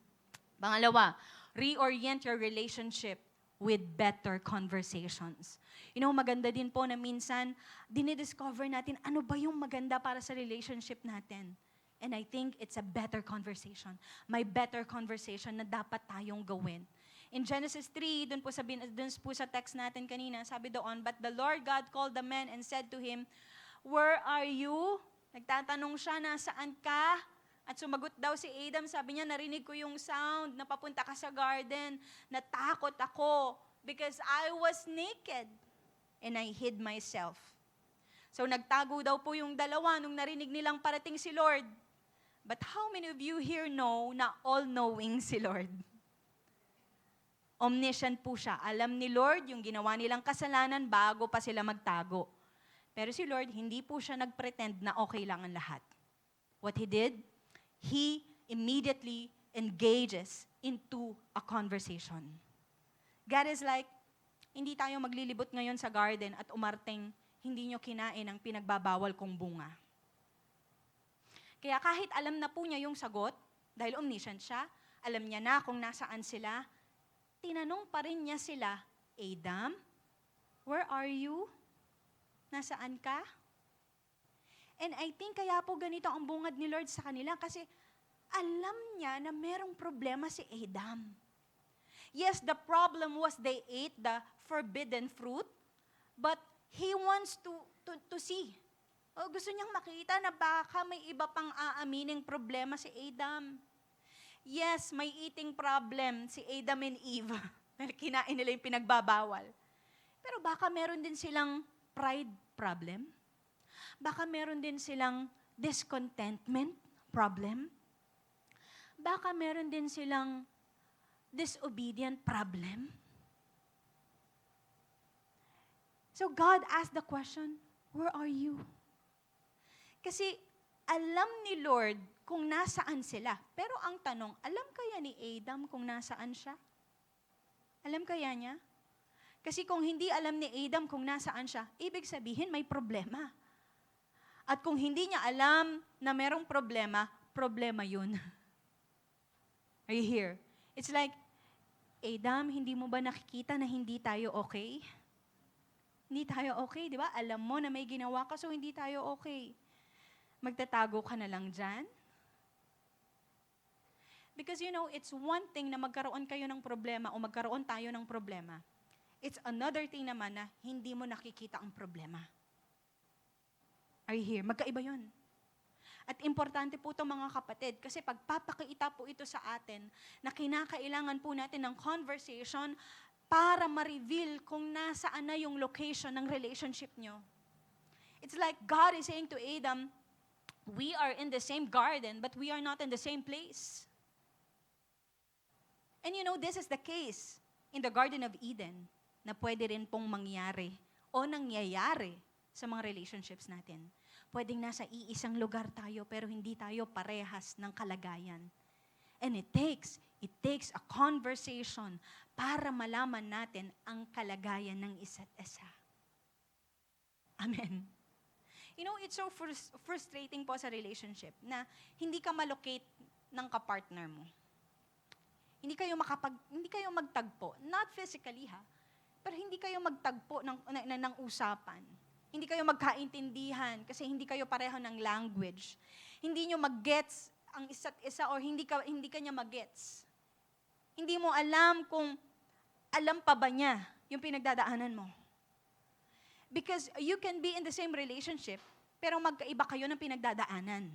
Pangalawa, reorient your relationship with better conversations. You know, maganda din po na minsan, dinidiscover natin ano ba yung maganda para sa relationship natin. And I think it's a better conversation. May better conversation na dapat tayong gawin. In Genesis 3, dun po sa text natin kanina, sabi doon, "But the Lord God called the man and said to him, 'Where are you?'" Nagtatanong siya, "Nasaan ka?" At sumagot daw si Adam, sabi niya, "Narinig ko yung sound na papunta ka sa garden. Natakot ako because I was naked and I hid myself." So nagtago daw po yung dalawa nung narinig nilang parating si Lord. But how many of you here know na all-knowing si Lord? Omniscient po siya. Alam ni Lord yung ginawa nilang kasalanan bago pa sila magtago. Pero si Lord, hindi po siya nag-pretend na okay lang ang lahat. What He did? He immediately engages into a conversation. God is like, hindi tayo maglilibot ngayon sa garden at umarting, hindi nyo kinain ang pinagbabawal kong bunga. Kaya kahit alam na po niya yung sagot, dahil omniscient siya, alam niya na kung nasaan sila, tinanong pa rin niya sila, "Adam, where are you? Nasaan ka?" And I think kaya po ganito ang bungad ni Lord sa kanila kasi alam niya na merong problema si Adam. Yes, the problem was they ate the forbidden fruit, but He wants to see. O gusto niyang makita na baka may iba pang aamining problema si Adam. Yes, may eating problem si Adam and Eve. Kinain nila yung pinagbabawal. Pero baka meron din silang pride problem. Baka meron din silang discontentment problem. Baka meron din silang disobedient problem. So God asked the question, where are you? Kasi alam ni Lord kung nasaan sila. Pero ang tanong, alam kaya ni Adam kung nasaan siya? Alam kaya niya? Kasi kung hindi alam ni Adam kung nasaan siya, ibig sabihin may problema. At kung hindi niya alam na merong problema, problema yun. Are you here? It's like, Adam, hindi mo ba nakikita na hindi tayo okay? Hindi tayo okay, di ba? Alam mo na may ginawa ka, so hindi tayo okay. Magtatago ka na lang dyan? Because you know, it's one thing na magkaroon kayo ng problema o magkaroon tayo ng problema. It's another thing naman na hindi mo nakikita ang problema. Are you here? Magkaiba yun. At importante po ito mga kapatid, kasi pagpapakita po ito sa atin na kinakailangan po natin ng conversation para ma-reveal kung nasaan na yung location ng relationship nyo. It's like God is saying to Adam, we are in the same garden, but we are not in the same place. And you know, this is the case in the Garden of Eden na pwede rin pong mangyari o nangyayari sa mga relationships natin. Pwedeng nasa iisang lugar tayo pero hindi tayo parehas ng kalagayan. And it takes a conversation para malaman natin ang kalagayan ng isa't isa. Amen. You know, it's so frustrating po sa relationship na hindi ka malocate ng kapartner mo. Hindi kayo magtagpo, not physically ha, pero hindi kayo magtagpo ng usapan. Hindi kayo magkaintindihan kasi hindi kayo pareho ng language. Hindi nyo mag-gets ang isa't isa or hindi ka niya mag-gets. Hindi mo alam kung alam pa ba niya yung pinagdadaanan mo. Because you can be in the same relationship, pero magkaiba kayo ng pinagdadaanan.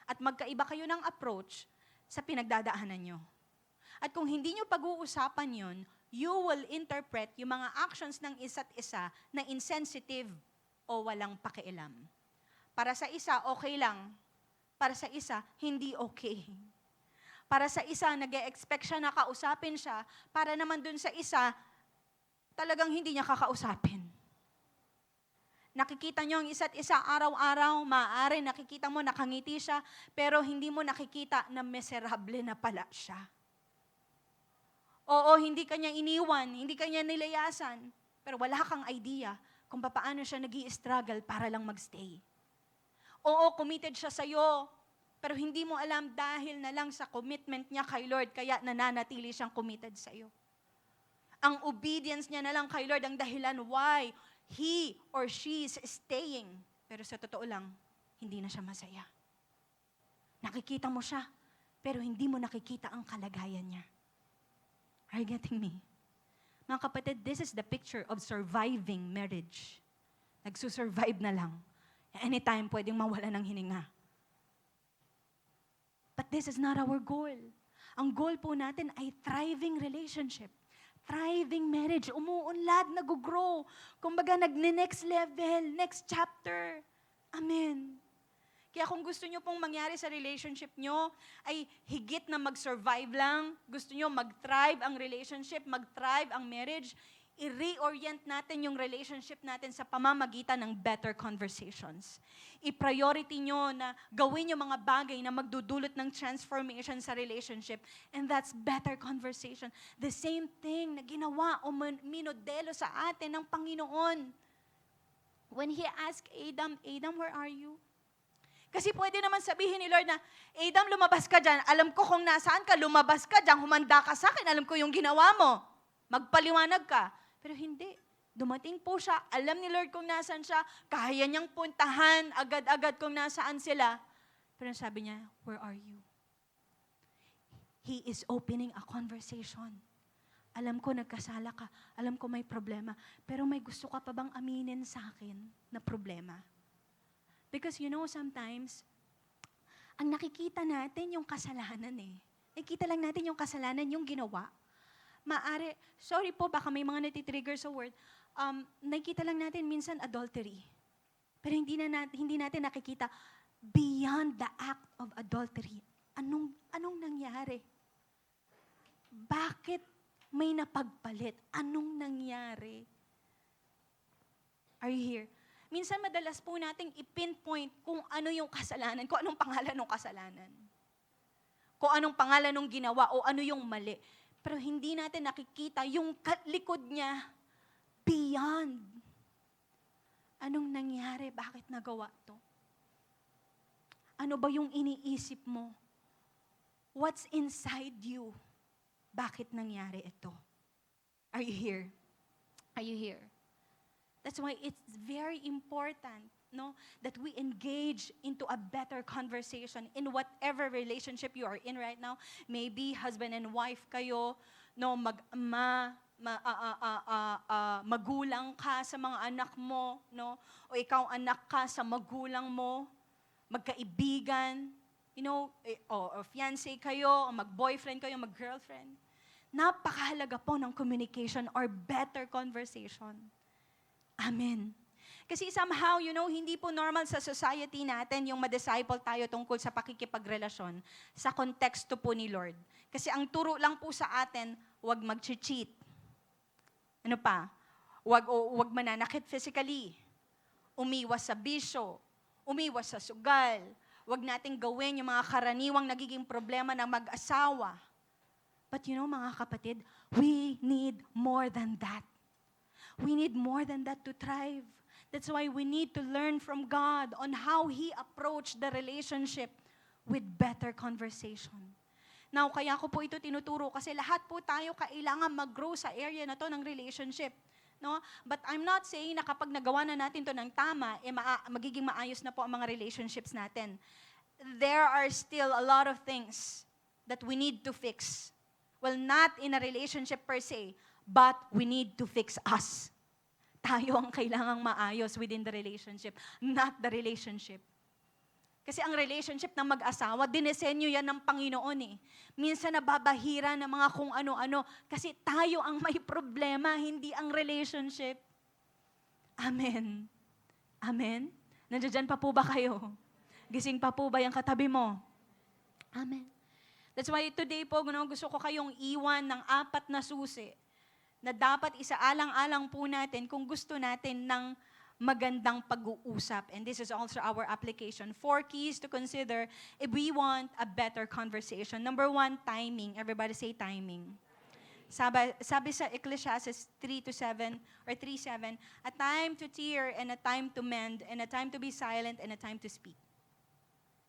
At magkaiba kayo ng approach sa pinagdadaanan nyo. At kung hindi nyo pag-uusapan yun, you will interpret yung mga actions ng isa't isa na insensitive o walang pakialam. Para sa isa, okay lang. Para sa isa, hindi okay. Para sa isa, nag-e-expect siya na kausapin siya. Para naman dun sa isa, talagang hindi niya kakausapin. Nakikita niyo ang isa't isa araw-araw, maaari nakikita mo nakangiti siya, pero hindi mo nakikita na miserable na pala siya. Oo, hindi kanya iniwan, hindi kanya nilayasan, pero wala kang idea kung paano siya nag-i-struggle para lang magstay. Oo, committed siya sa'yo, pero hindi mo alam dahil na lang sa commitment niya kay Lord, kaya nananatili siyang committed sa'yo. Ang obedience niya na lang kay Lord ang dahilan why he or she is staying. Pero sa totoo lang, hindi na siya masaya. Nakikita mo siya, pero hindi mo nakikita ang kalagayan niya. Are you getting me? Mga kapatid, this is the picture of surviving marriage. Nagsusurvive na lang. Anytime pwedeng mawala ng hininga. But this is not our goal. Ang goal po natin ay thriving relationship. Thriving marriage. Umuunlad, nag-grow. Kumbaga, nag-next level, next chapter. Amen. Kaya kung gusto nyo pong mangyari sa relationship nyo, ay higit na mag-survive lang, gusto nyo mag-thrive ang relationship, mag-thrive ang marriage, i-reorient natin yung relationship natin sa pamamagitan ng better conversations. I-priority nyo na gawin yung mga bagay na magdudulot ng transformation sa relationship, and that's better conversation. The same thing na ginawa o minodelo sa atin ng Panginoon. When He asked Adam, Adam, where are you? Kasi pwede naman sabihin ni Lord na, Adam, lumabas ka dyan. Alam ko kung nasaan ka, lumabas ka dyan, humanda ka sa akin, alam ko yung ginawa mo. Magpaliwanag ka. Pero hindi. Dumating po siya, alam ni Lord kung nasaan siya, kaya niyang puntahan agad-agad kung nasaan sila. Pero sabi niya, where are you? He is opening a conversation. Alam ko nagkasala ka, alam ko may problema, pero may gusto ka pa bang aminin sa akin na problema? Because you know, sometimes, ang nakikita natin yung kasalanan eh. Nakikita lang natin yung kasalanan, yung ginawa. Maari, sorry po, baka may mga natitrigger sa word. Nakikita lang natin minsan adultery. Pero hindi natin nakikita beyond the act of adultery. Anong nangyari? Bakit may napagpalit? Anong nangyari? Are you here? Minsan madalas po nating ipinpoint kung ano yung kasalanan, kung anong pangalan ng kasalanan. Kung anong pangalan ng ginawa o ano yung mali. Pero hindi natin nakikita yung likod niya beyond. Anong nangyari? Bakit nagawa to? Ano ba yung iniisip mo? What's inside you? Bakit nangyari ito? Are you here? Are you here? That's why it's very important, no, that we engage into a better conversation in whatever relationship you are in right now. Maybe husband and wife kayo, no, magulang ka sa mga anak mo, no, o ikaw anak ka sa magulang mo, magkaibigan, you know, o fiancé kayo, o mag-boyfriend kayo, mag-girlfriend. Napakahalaga po ng communication or better conversation. Amen. Kasi somehow, you know, hindi po normal sa society natin yung ma-disciple tayo tungkol sa pakikipagrelasyon sa konteksto po ni Lord. Kasi ang turo lang po sa atin, huwag mag-cheat. Ano pa? Huwag mananakit physically. Umiwas sa bisyo. Umiwas sa sugal. Huwag nating gawin yung mga karaniwang nagiging problema ng mag-asawa. But you know, mga kapatid, we need more than that. We need more than that to thrive. That's why we need to learn from God on how He approached the relationship with better conversation. Now, kaya ko po ito tinuturo kasi lahat po tayo kailangan mag-grow sa area na to ng relationship. No? But I'm not saying na kapag nagawa na natin to ng tama, magiging maayos na po ang mga relationships natin. There are still a lot of things that we need to fix. Well, not in a relationship per se, but we need to fix us. Tayo ang kailangang maayos within the relationship, not the relationship. Kasi ang relationship ng mag-asawa, dinesenyo yan ng Panginoon eh. Minsan nababahira ng mga kung ano-ano. Kasi tayo ang may problema, hindi ang relationship. Amen. Amen? Nandiyan pa po ba kayo? Gising pa po ba yung katabi mo? Amen. That's why today po, gusto ko kayong iwan ng 4 na susi na dapat isaalang-alang po natin kung gusto natin ng magandang pag-uusap. And this is also our application. 4 keys to consider if we want a better conversation. Number 1, timing. Everybody say timing. Sabi sa Ecclesiastes 3:7 or 3:7, a time to tear and a time to mend and a time to be silent and a time to speak.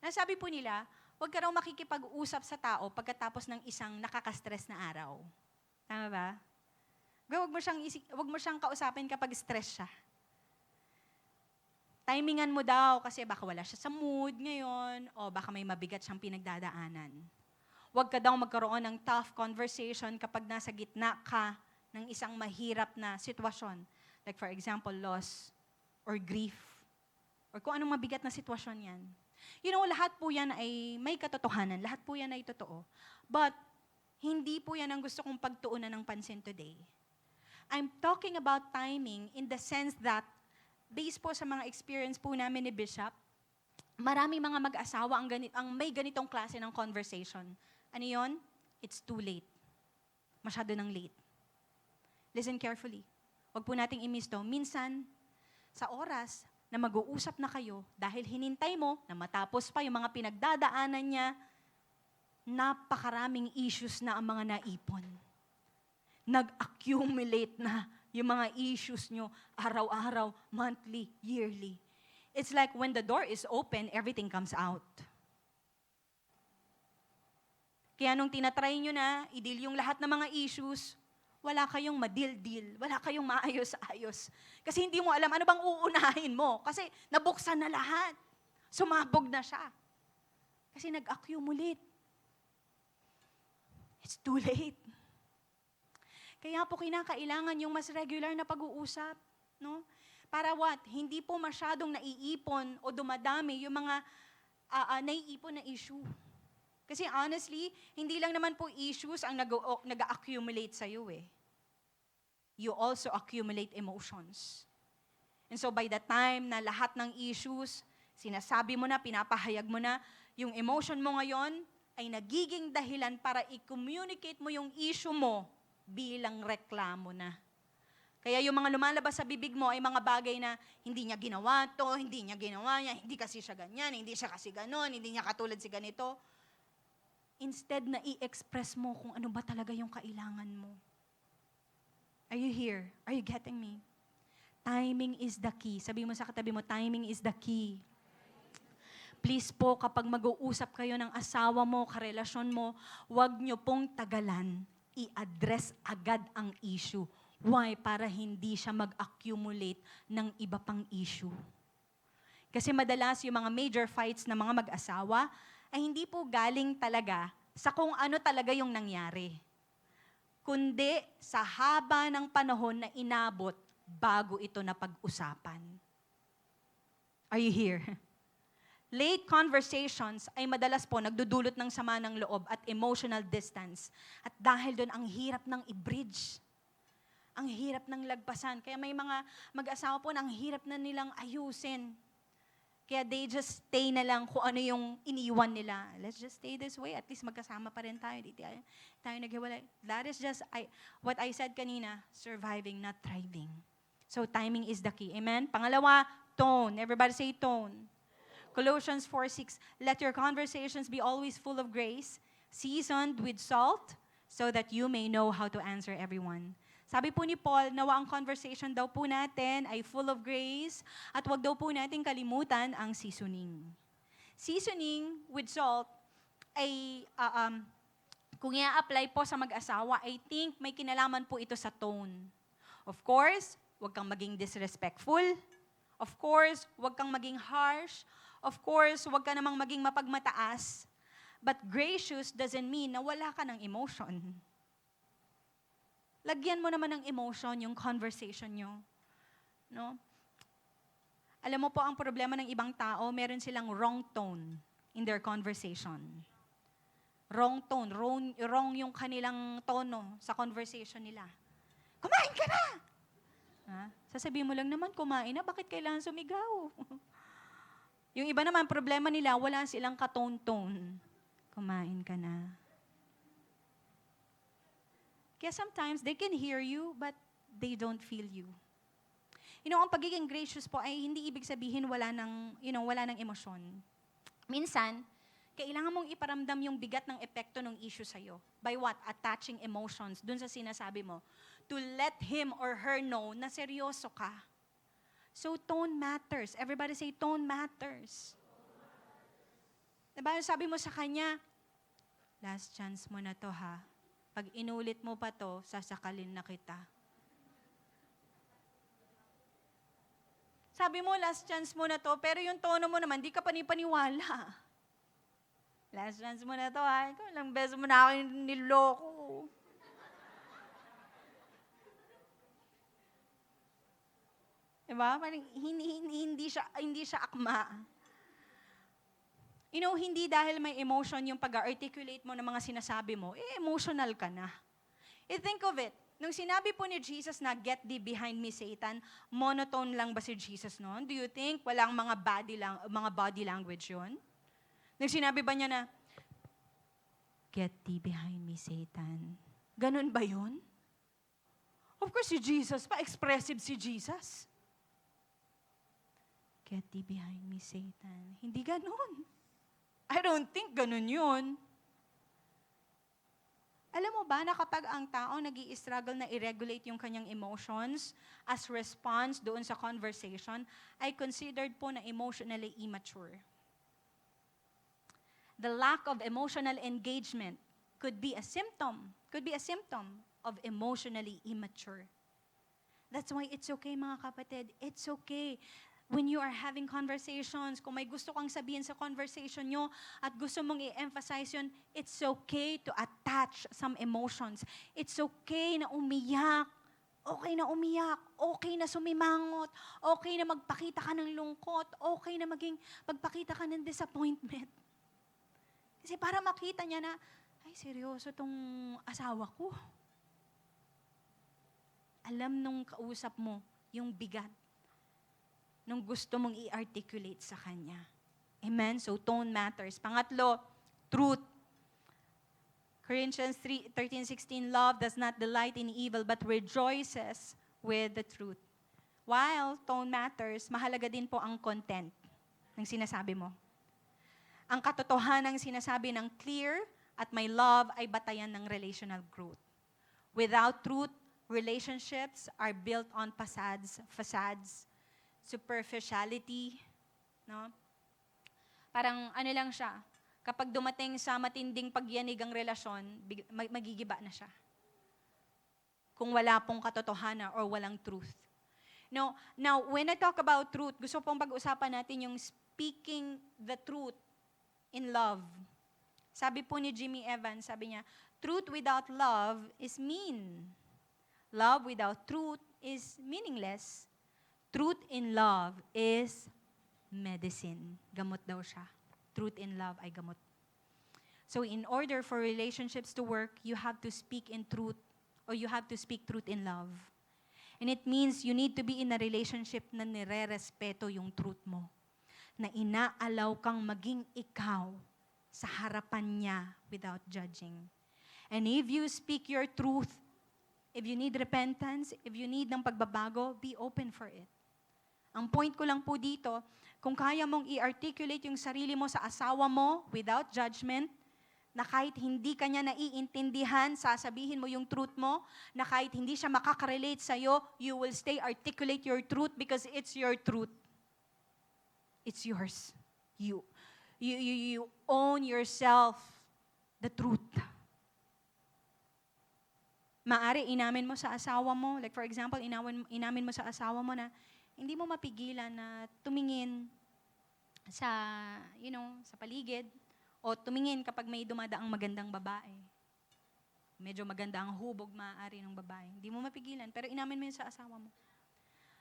Nasabi po nila, huwag ka raw makikipag-usap sa tao pagkatapos ng isang nakaka-stress na araw. Tama ba? Huwag mo siyang kausapin kapag stress siya. Timingan mo daw kasi baka wala siya sa mood ngayon o baka may mabigat siyang pinagdadaanan. Huwag ka daw magkaroon ng tough conversation kapag nasa gitna ka ng isang mahirap na sitwasyon. Like for example, loss or grief or kung anong mabigat na sitwasyon yan. You know, lahat po yan ay may katotohanan. Lahat po yan ay totoo. But hindi po yan ang gusto kong pagtuunan ng pansin today. I'm talking about timing in the sense that, based po sa mga experience po namin ni Bishop, maraming mga mag-asawa ang may ganitong klase ng conversation. Ano yon? It's too late. Masyado nang late. Listen carefully. Huwag po nating i-miss to. Minsan, sa oras na mag-uusap na kayo, dahil hinintay mo na matapos pa yung mga pinagdadaanan niya, napakaraming issues na ang mga naipon. Nag-accumulate na yung mga issues nyo araw-araw, monthly, yearly. It's like when the door is open, everything comes out. Kaya nung tinatry nyo na, i-deal yung lahat ng mga issues, wala kayong ma-deal-deal, wala kayong maayos-ayos. Kasi hindi mo alam ano bang uunahin mo. Kasi nabuksan na lahat. Sumabog na siya. Kasi nag-accumulate. It's too late. Kaya po kinakailangan yung mas regular na pag-uusap, no? Para what? Hindi po masyadong naiipon o dumadami yung mga naiipon na issue. Kasi honestly, hindi lang naman po issues ang nag-accumulate sa'yo eh. You also accumulate emotions. And so by the time na lahat ng issues, sinasabi mo na, pinapahayag mo na, yung emotion mo ngayon ay nagiging dahilan para i-communicate mo yung issue mo bilang reklamo na. Kaya yung mga lumalabas sa bibig mo ay mga bagay na hindi niya ginawa to, hindi niya ginawa niya, hindi kasi siya ganyan, hindi siya kasi ganon, hindi niya katulad si ganito. Instead na i-express mo kung ano ba talaga yung kailangan mo. Are you here? Are you getting me? Timing is the key. Sabi mo sa katabi mo, timing is the key. Please po, kapag mag-uusap kayo ng asawa mo, karelasyon mo, huwag nyo pong tagalan. I-address agad ang issue. Why? Para hindi siya mag-accumulate ng iba pang issue. Kasi madalas yung mga major fights ng mga mag-asawa ay hindi po galing talaga sa kung ano talaga yung nangyari, kundi sa haba ng panahon na inabot bago ito napag-usapan. Are you here? Late conversations ay madalas po nagdudulot ng sama ng loob at emotional distance. At dahil doon, ang hirap ng i-bridge. Ang hirap ng lagpasan. Kaya may mga mag-asawa po na ang hirap na nilang ayusin. Kaya they just stay na lang kung ano yung iniwan nila. Let's just stay this way. At least magkasama pa rin tayo. Di tayo naghiwalay. That is just what I said kanina, surviving, not thriving. So timing is the key. Amen? Pangalawa, tone. Everybody say tone. Colossians 4:6, let your conversations be always full of grace, seasoned with salt, so that you may know how to answer everyone. Sabi po ni Paul, nawa ang conversation daw po natin ay full of grace at wag daw po natin kalimutan ang seasoning. Seasoning with salt ay, kung i-apply po sa mag-asawa, I think may kinalaman po ito sa tone. Of course, wag kang maging disrespectful. Of course, wag kang maging harsh. Of course, wag ka namang maging mapagmataas. But gracious doesn't mean na wala ka ng emotion. Lagyan mo naman ng emotion yung conversation nyo. No? Alam mo po, ang problema ng ibang tao, meron silang wrong tone in their conversation. Wrong tone, wrong yung kanilang tono sa conversation nila. Kumain ka na! Ha? Sasabihin mo lang naman, kumain na, bakit kailangan sumigaw? Yung iba naman, problema nila, wala silang katone-tone. Kumain ka na. Kaya sometimes, they can hear you, but they don't feel you. You know, ang pagiging gracious po ay hindi ibig sabihin wala ng emosyon. Minsan, kailangan mong iparamdam yung bigat ng epekto ng issue sa'yo. By what? Attaching emotions dun sa sinasabi mo. To let him or her know na seryoso ka. So, tone matters. Everybody say, tone matters. Diba, sabi mo sa kanya, last chance mo na to ha. Pag inulit mo pa to, sasakalin na kita. Sabi mo, last chance mo na to, pero yung tono mo naman, di ka panipaniwala. Last chance mo na to ha. Ikaw lang beso mo na ako niloko. Diba? Hindi siya akma. You know, hindi dahil may emotion yung pag-articulate mo ng mga sinasabi mo, emotional ka na. Think of it. Nung sinabi po ni Jesus na, get thee behind me, Satan, monotone lang ba si Jesus noon? Do you think walang mga body language yun? Nung sinabi ba niya na, get thee behind me, Satan. Ganun ba yun? Of course, si Jesus, pa-expressive si Jesus. Get thee behind me, Satan. Hindi ganun. I don't think ganun yun. Alam mo ba na kapag ang tao nag-i-struggle na i-regulate yung kanyang emotions as response doon sa conversation, ay considered po na emotionally immature. The lack of emotional engagement could be a symptom of emotionally immature. That's why it's okay, mga kapatid. It's okay. When you are having conversations, kung may gusto kang sabihin sa conversation nyo at gusto mong i-emphasize yun, it's okay to attach some emotions. It's okay na umiyak. Okay na umiyak. Okay na sumimangot. Okay na magpakita ka ng lungkot. Okay na magpakita ka ng disappointment. Kasi para makita niya na, ay, seryoso tong asawa ko. Alam nung kausap mo yung bigat nung gusto mong i-articulate sa Kanya. Amen? So, tone matters. Pangatlo, truth. Corinthians 13:16, love does not delight in evil but rejoices with the truth. While tone matters, mahalaga din po ang content ng sinasabi mo. Ang katotohanan ng sinasabi ng clear at may love ay batayan ng relational growth. Without truth, relationships are built on facades, superficiality, no? Parang ano lang siya, kapag dumating sa matinding pagyanig ang relasyon, magigiba na siya. Kung wala pong katotohanan or walang truth. No, now, when I talk about truth, gusto pong pag-usapan natin yung speaking the truth in love. Sabi po ni Jimmy Evans, sabi niya, truth without love is mean. Love without truth is meaningless. Truth in love is medicine. Gamot daw siya. Truth in love ay gamot. So in order for relationships to work, you have to speak in truth or you have to speak truth in love. And it means you need to be in a relationship na nire-respeto yung truth mo. Na inaalaw kang maging ikaw sa harapan niya without judging. And if you speak your truth, if you need repentance, if you need ng pagbabago, be open for it. Ang point ko lang po dito, kung kaya mong i-articulate yung sarili mo sa asawa mo without judgment, na kahit hindi ka niya naiintindihan, sasabihin mo yung truth mo, na kahit hindi siya makaka-relate sa'yo, you will stay articulate your truth because it's your truth. It's yours. You own yourself the truth. Maari inamin mo sa asawa mo, like for example, inamin mo sa asawa mo na hindi mo mapigilan na tumingin sa, sa paligid o tumingin kapag may dumadaang magandang babae. Medyo maganda ang hubog maaari ng babae. Hindi mo mapigilan, pero inamin mo yun sa asawa mo.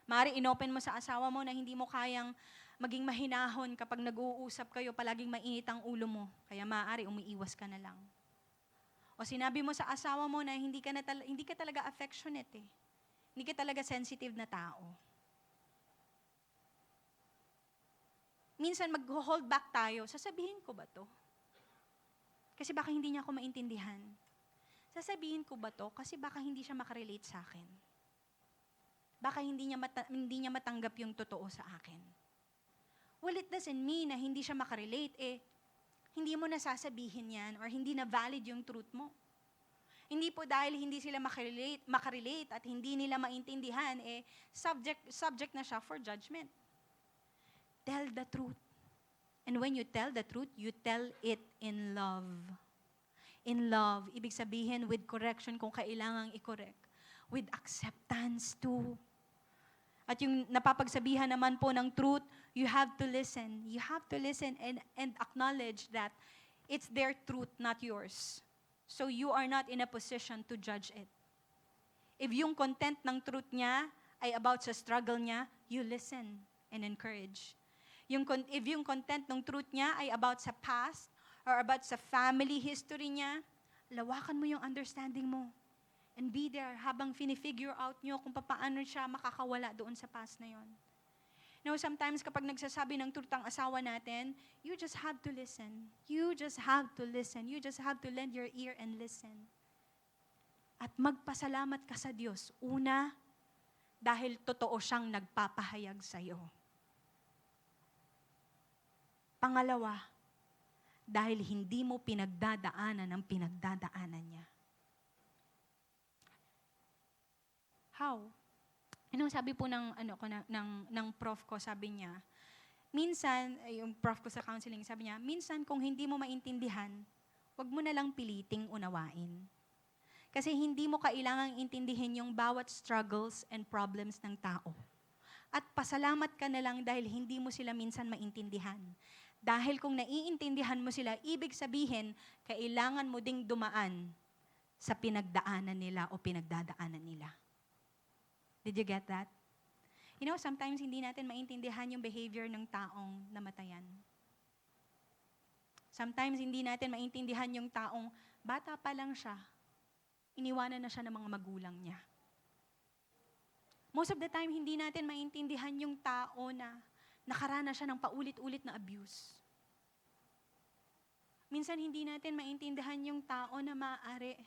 Maari inopen mo sa asawa mo na hindi mo kayang maging mahinahon kapag nag-uusap kayo, palaging mainit ang ulo mo. Kaya maaari umiiwas ka na lang. O sinabi mo sa asawa mo na hindi ka talaga affectionate eh. Hindi ka talaga sensitive na tao. Minsan mag-hold back tayo, sasabihin ko ba to? Kasi baka hindi niya ako maintindihan. Sasabihin ko ba to? Kasi baka hindi siya makarelate sa akin. Baka hindi niya matanggap yung totoo sa akin. Well, it doesn't mean na hindi siya makarelate, hindi mo nasasabihin yan or hindi na valid yung truth mo. Hindi po dahil hindi sila makarelate at hindi nila maintindihan, subject na siya for judgment. Tell the truth. And when you tell the truth, you tell it in love. In love, ibig sabihin with correction kung kailangang i-correct. With acceptance too. At yung napapagsabihan naman po ng truth, you have to listen. You have to listen and acknowledge that it's their truth, not yours. So you are not in a position to judge it. If yung content ng truth niya ay about sa struggle niya, you listen and encourage. If yung content ng truth niya ay about sa past or about sa family history niya, lawakan mo yung understanding mo. And be there habang fini-figure out nyo kung paano siya makakawala doon sa past na yon. Sometimes kapag nagsasabi ng truth ang asawa natin, you just have to listen. You just have to listen. You just have to lend your ear and listen. At magpasalamat ka sa Diyos. Una, dahil totoo siyang nagpapahayag sa'yo. Pangalawa, dahil hindi mo pinagdadaanan ang pinagdadaanan niya. How? Sabi po ng prof ko, sabi niya, minsan, yung prof ko sa counseling, sabi niya, minsan kung hindi mo maintindihan, wag mo na lang piliting unawain. Kasi hindi mo kailangang intindihin yung bawat struggles and problems ng tao. At pasalamat ka na lang dahil hindi mo sila minsan maintindihan. Dahil kung naiintindihan mo sila, ibig sabihin, kailangan mo ding dumaan sa pinagdaanan nila o pinagdadaanan nila. Did you get that? Sometimes hindi natin maintindihan yung behavior ng taong namatayan. Sometimes hindi natin maintindihan yung taong bata pa lang siya, iniwanan na siya ng mga magulang niya. Most of the time, hindi natin maintindihan yung tao na nakaranas siya ng paulit-ulit na abuse. Minsan hindi natin maintindihan yung tao na maaari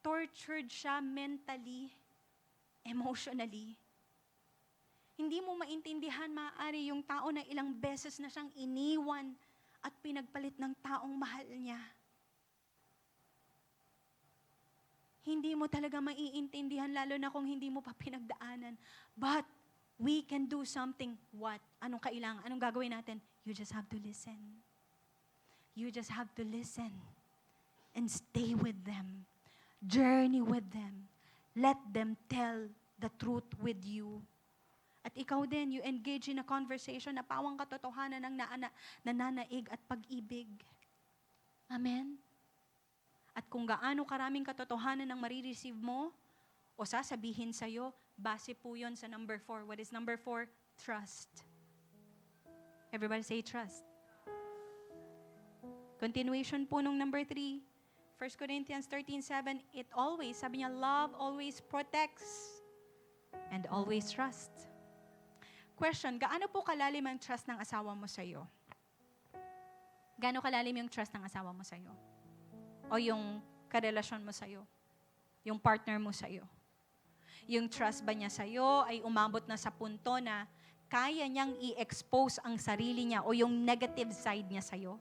tortured siya mentally, emotionally. Hindi mo maintindihan maaari yung tao na ilang beses na siyang iniwan at pinagpalit ng taong mahal niya. Hindi mo talaga maiintindihan lalo na kung hindi mo pa pinagdaanan. But we can do something. What? Anong kailangan? Anong gagawin natin? You just have to listen. You just have to listen and stay with them. Journey with them. Let them tell the truth with you. At ikaw din, you engage in a conversation na pawang katotohanan ng nananaig at pag-ibig. Amen? At kung gaano karaming katotohanan ang marireceive mo o sasabihin sa'yo, base po yun sa number 4. What is number 4? Trust. Everybody say trust. Continuation po nung number 3. 1 Corinthians 13:7, it always, sabi niya, love always protects and always trusts. Question, gaano po kalalim ang trust ng asawa mo sa'yo? Gaano kalalim yung trust ng asawa mo sa'yo? O yung karelasyon mo sa'yo? Yung partner mo sa'yo? Yung trust ba niya sa'yo ay umabot na sa punto na kaya niyang i-expose ang sarili niya o yung negative side niya sa'yo?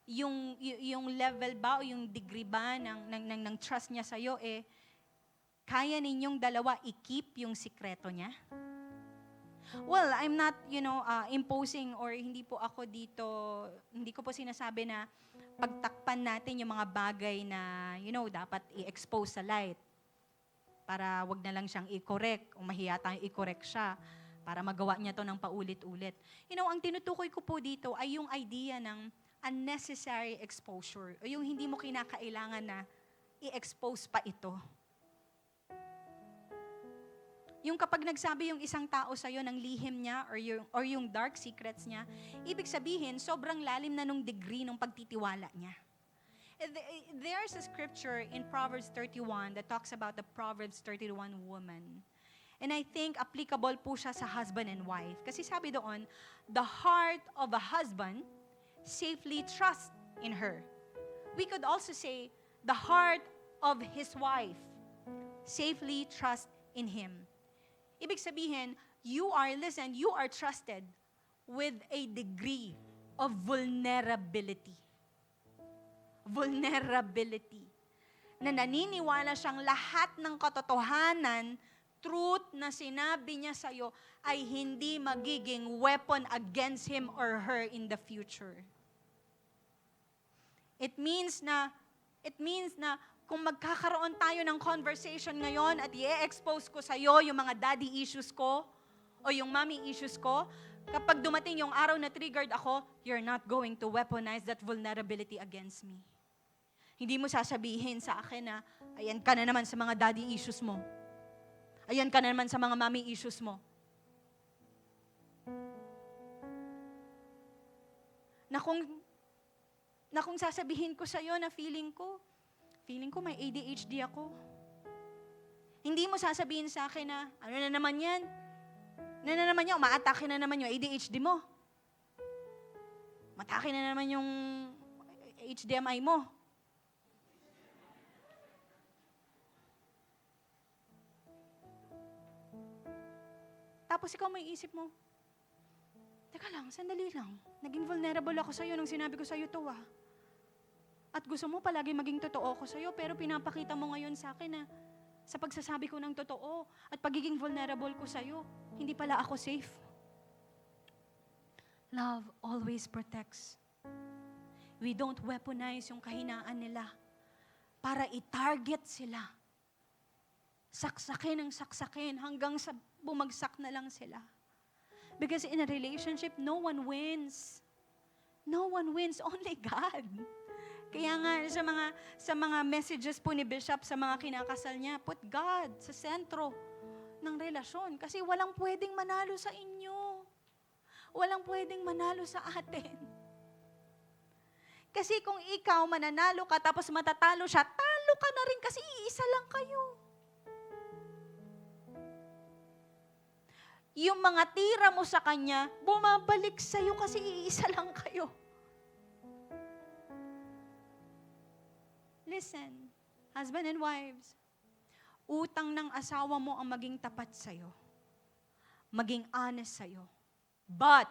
Yung level ba o yung degree ba ng trust niya sa'yo, kaya ninyong dalawa i-keep yung sikreto niya? Well, I'm not, imposing or hindi po ako dito, hindi ko po sinasabi na pagtakpan natin yung mga bagay na, dapat i-expose sa light para wag na lang siyang i-correct o mahiya tayong i-correct siya para magawa niya to ng paulit-ulit. Ang tinutukoy ko po dito ay yung idea ng unnecessary exposure o yung hindi mo kinakailangan na i-expose pa ito. Yung kapag nagsabi yung isang tao sa'yo ng lihim niya or yung dark secrets niya, ibig sabihin, sobrang lalim na nung degree nung pagtitiwala niya. There's a scripture in Proverbs 31 that talks about the Proverbs 31 woman. And I think applicable po siya sa husband and wife. Kasi sabi doon, the heart of a husband safely trusts in her. We could also say, the heart of his wife safely trusts in him. Ibig sabihin, you are trusted with a degree of vulnerability. Vulnerability. Na naniniwala siyang lahat ng katotohanan, truth na sinabi niya sa'yo ay hindi magiging weapon against him or her in the future. It means na kung magkakaroon tayo ng conversation ngayon at i-expose ko sa'yo yung mga daddy issues ko o yung mommy issues ko, kapag dumating yung araw na triggered ako, you're not going to weaponize that vulnerability against me. Hindi mo sasabihin sa akin na, ayan ka na naman sa mga daddy issues mo. Ayan ka na naman sa mga mommy issues mo. Na kung sasabihin ko sa'yo na feeling ko may ADHD ako. Hindi mo sasabihin sa akin na, ano na naman yan? Umaatake na naman yung ADHD mo. Matake na naman yung HDMI mo. Tapos ikaw may isip mo, teka lang, sandali lang. Naging vulnerable ako sa'yo nung sinabi ko sa'yo to At gusto mo palagi maging totoo ko sa'yo, pero pinapakita mo ngayon sa akin na sa pagsasabi ko ng totoo at pagiging vulnerable ko sa'yo, hindi pala ako safe. Love always protects. We don't weaponize yung kahinaan nila para i-target sila. Saksakin hanggang sa bumagsak na lang sila. Because in a relationship, no one wins. No one wins, only God. Kaya nga sa mga messages po ni Bishop sa mga kinakasal niya, put God sa sentro ng relasyon. Kasi walang pwedeng manalo sa inyo. Walang pwedeng manalo sa atin. Kasi kung ikaw mananalo ka tapos matatalo siya, talo ka na rin kasi iisa lang kayo. yung mga tira mo sa kanya, bumabalik sa'yo kasi iisa lang kayo. Listen, husband and wives, utang ng asawa mo ang maging tapat sa'yo. Maging honest sa'yo. But,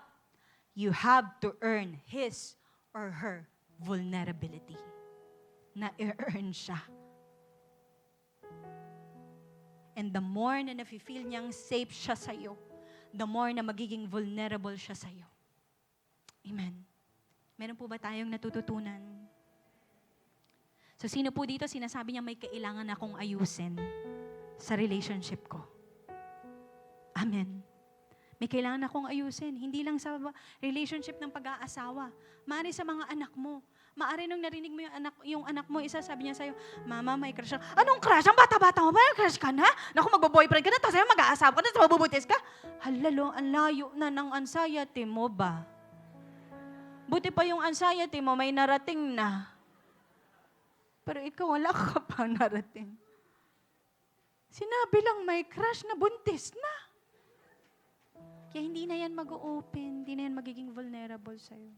you have to earn his or her vulnerability. Na i-earn siya. And the more na nafe-feel niyang safe siya sa'yo, the more na magiging vulnerable siya sa'yo. Amen. Meron po ba tayong natututunan? So, sino po dito sinasabi niya may kailangan akong ayusin sa relationship ko? Amen. May kailangan akong ayusin. Hindi lang sa relationship ng pag-aasawa. Maari sa mga anak mo. Maari nung narinig mo yung anak mo, isa sabi niya sa'yo, Mama, may crush. Anong crush? Ang bata-bata mo, may crush ka na? Naku, magbo-boyfriend ka na, tapos mag-aasawa ka na, tapos mabubutis ka? Halalo, ang layo na ng anxiety mo ba? Buti pa yung anxiety mo, may narating na. Pero ikaw, wala ka pa narating. Sinabi lang may crush na buntis na. Kaya hindi na yan mag-open, hindi na yan magiging vulnerable sa'yo.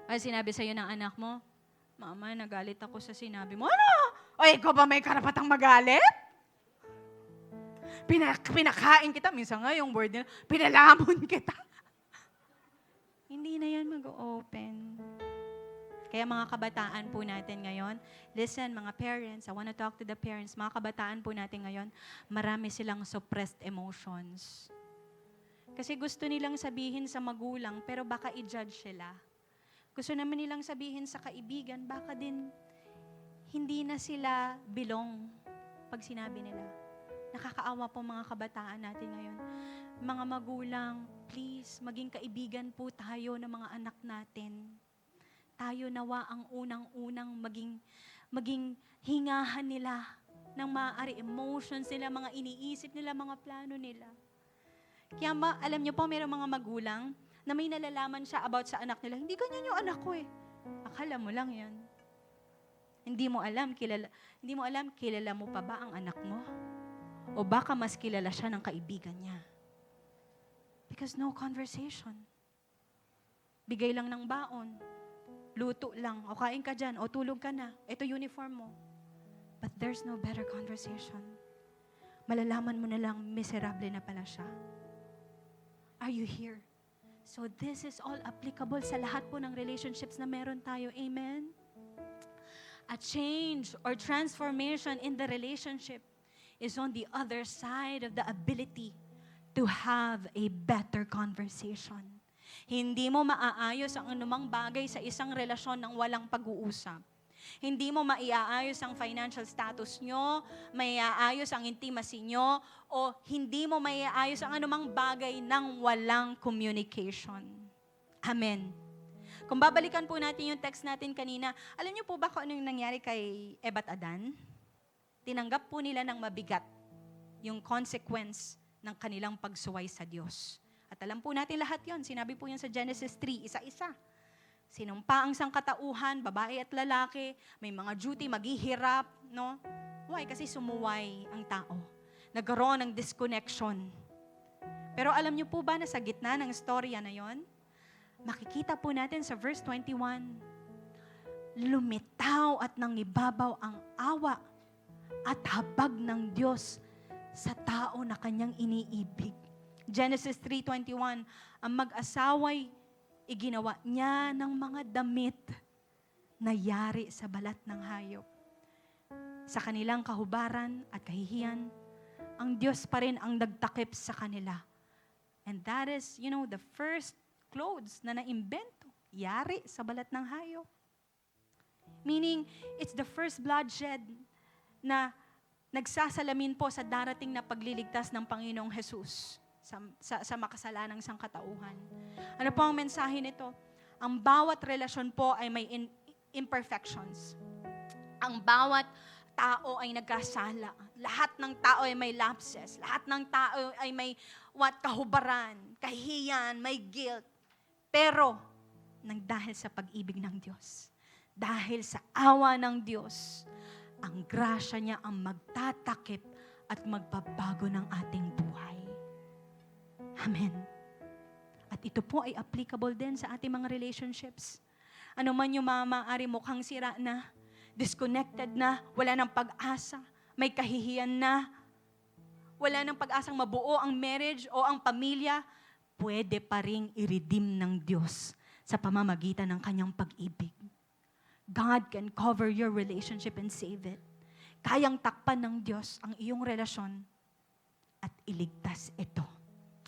Ay, sinabi sa'yo ng anak mo, Mama, nagalit ako sa sinabi mo. Ano? O, ikaw ba may karapatang magalit? Pinakain kita. Minsan nga yung word nila, pinalamon kita. Hindi na yan mag-open. Kaya mga kabataan po natin ngayon, listen mga parents, I want to talk to the parents, mga kabataan po natin ngayon, marami silang suppressed emotions. Kasi gusto nilang sabihin sa magulang, pero baka i-judge sila. Gusto naman nilang sabihin sa kaibigan, baka din hindi na sila belong pag sinabi nila. Nakakaawa po mga kabataan natin ngayon. Mga magulang, please, maging kaibigan po tayo ng mga anak natin. Tayo nawa ang unang-unang maging hingahan nila ng maaari emotions nila, mga iniisip nila, mga plano nila. Kaya alam niyo po, mayroong mga magulang na may nalalaman siya about sa anak nila. Hindi ganyan yung anak ko eh. Akala mo lang yan. Hindi mo alam, kilala mo pa ba ang anak mo? O baka mas kilala siya ng kaibigan niya. Because no conversation. Bigay lang ng baon. Luto lang. O kain ka dyan. O tulog ka na. Ito uniform mo. But there's no better conversation. Malalaman mo na lang, miserable na pala siya. Are you here? So this is all applicable sa lahat po ng relationships na meron tayo. Amen? A change or transformation in the relationship is on the other side of the ability to have a better conversation. Hindi mo maaayos ang anumang bagay sa isang relasyon ng walang pag-uusap. Hindi mo maiaayos ang financial status nyo, maiaayos ang intimacy nyo, o hindi mo maiaayos ang anumang bagay ng walang communication. Amen. Kung babalikan po natin yung text natin kanina, alam niyo po ba kung anong nangyari kay Eva at Adan? Tinanggap po nila ng mabigat yung consequence ng kanilang pagsuway sa Diyos. At alam po natin lahat yon. Sinabi po yun sa Genesis 3, isa-isa. Sinumpa ang sangkatauhan, babae at lalaki, may mga duty, maghihirap, no? Why? Kasi sumuway ang tao. Nagkaroon ng disconnection. Pero alam niyo po ba na sa gitna ng storya na yon, makikita po natin sa verse 21, lumitaw at nangibabaw ang awa at habag ng Diyos sa tao na kanyang iniibig. Genesis 3:21, ang mag-asaway iginawa niya ng mga damit na yari sa balat ng hayop. Sa kanilang kahubaran at kahihiyan, ang Diyos pa rin ang nagtakip sa kanila. And that is, the first clothes na naimbento, yari sa balat ng hayop. Meaning, it's the first bloodshed na nagsasalamin po sa darating na pagliligtas ng Panginoong Jesus sa makasalanang sangkatauhan. Ano po ang mensahe nito? Ang bawat relasyon po ay may imperfections. Ang bawat tao ay nagkasala. Lahat ng tao ay may lapses. Lahat ng tao ay may kahubaran, kahihiyan, may guilt. Pero, dahil sa pag-ibig ng Diyos, dahil sa awa ng Diyos, ang grasya niya ang magtatakip at magbabago ng ating buhay. Amen. At ito po ay applicable din sa ating mga relationships. Ano man yung maaari mukhang sira na, disconnected na, wala ng pag-asa, may kahihiyan na, wala ng pag-asang mabuo ang marriage o ang pamilya, pwede pa ring i-redeem ng Diyos sa pamamagitan ng kanyang pag-ibig. God can cover your relationship and save it. Kayang takpan ng Diyos ang iyong relasyon at iligtas ito.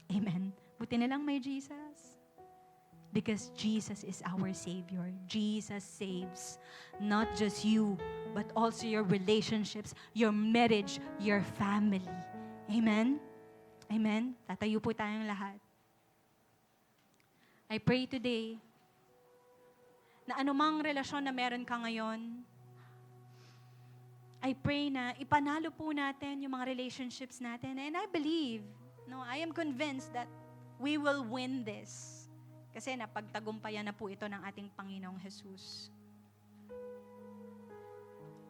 Amen. Buti na lang may Jesus. Because Jesus is our Savior. Jesus saves not just you, but also your relationships, your marriage, your family. Amen? Amen? Tatayo po tayong lahat. I pray today na anumang relasyon na meron ka ngayon, I pray na ipanalo po natin yung mga relationships natin. And I believe, I am convinced that we will win this. Kasi napagtagumpayan na po ito ng ating Panginoong Jesus.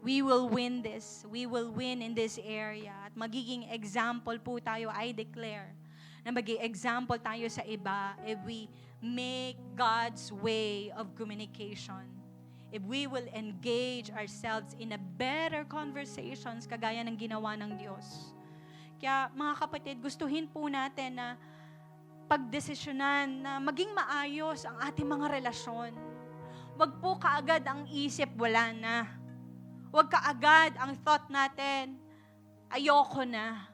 We will win this. We will win in this area. At magiging example po tayo, I declare, na magiging example tayo sa iba if we make God's way of communication. If we will engage ourselves in a better conversations kagaya ng ginawa ng Diyos. Kaya mga kapatid, gustuhin po natin na pagdesisyonan na maging maayos ang ating mga relasyon. Huwag po kaagad ang isip, wala na. Huwag kaagad ang thought natin, ayoko na.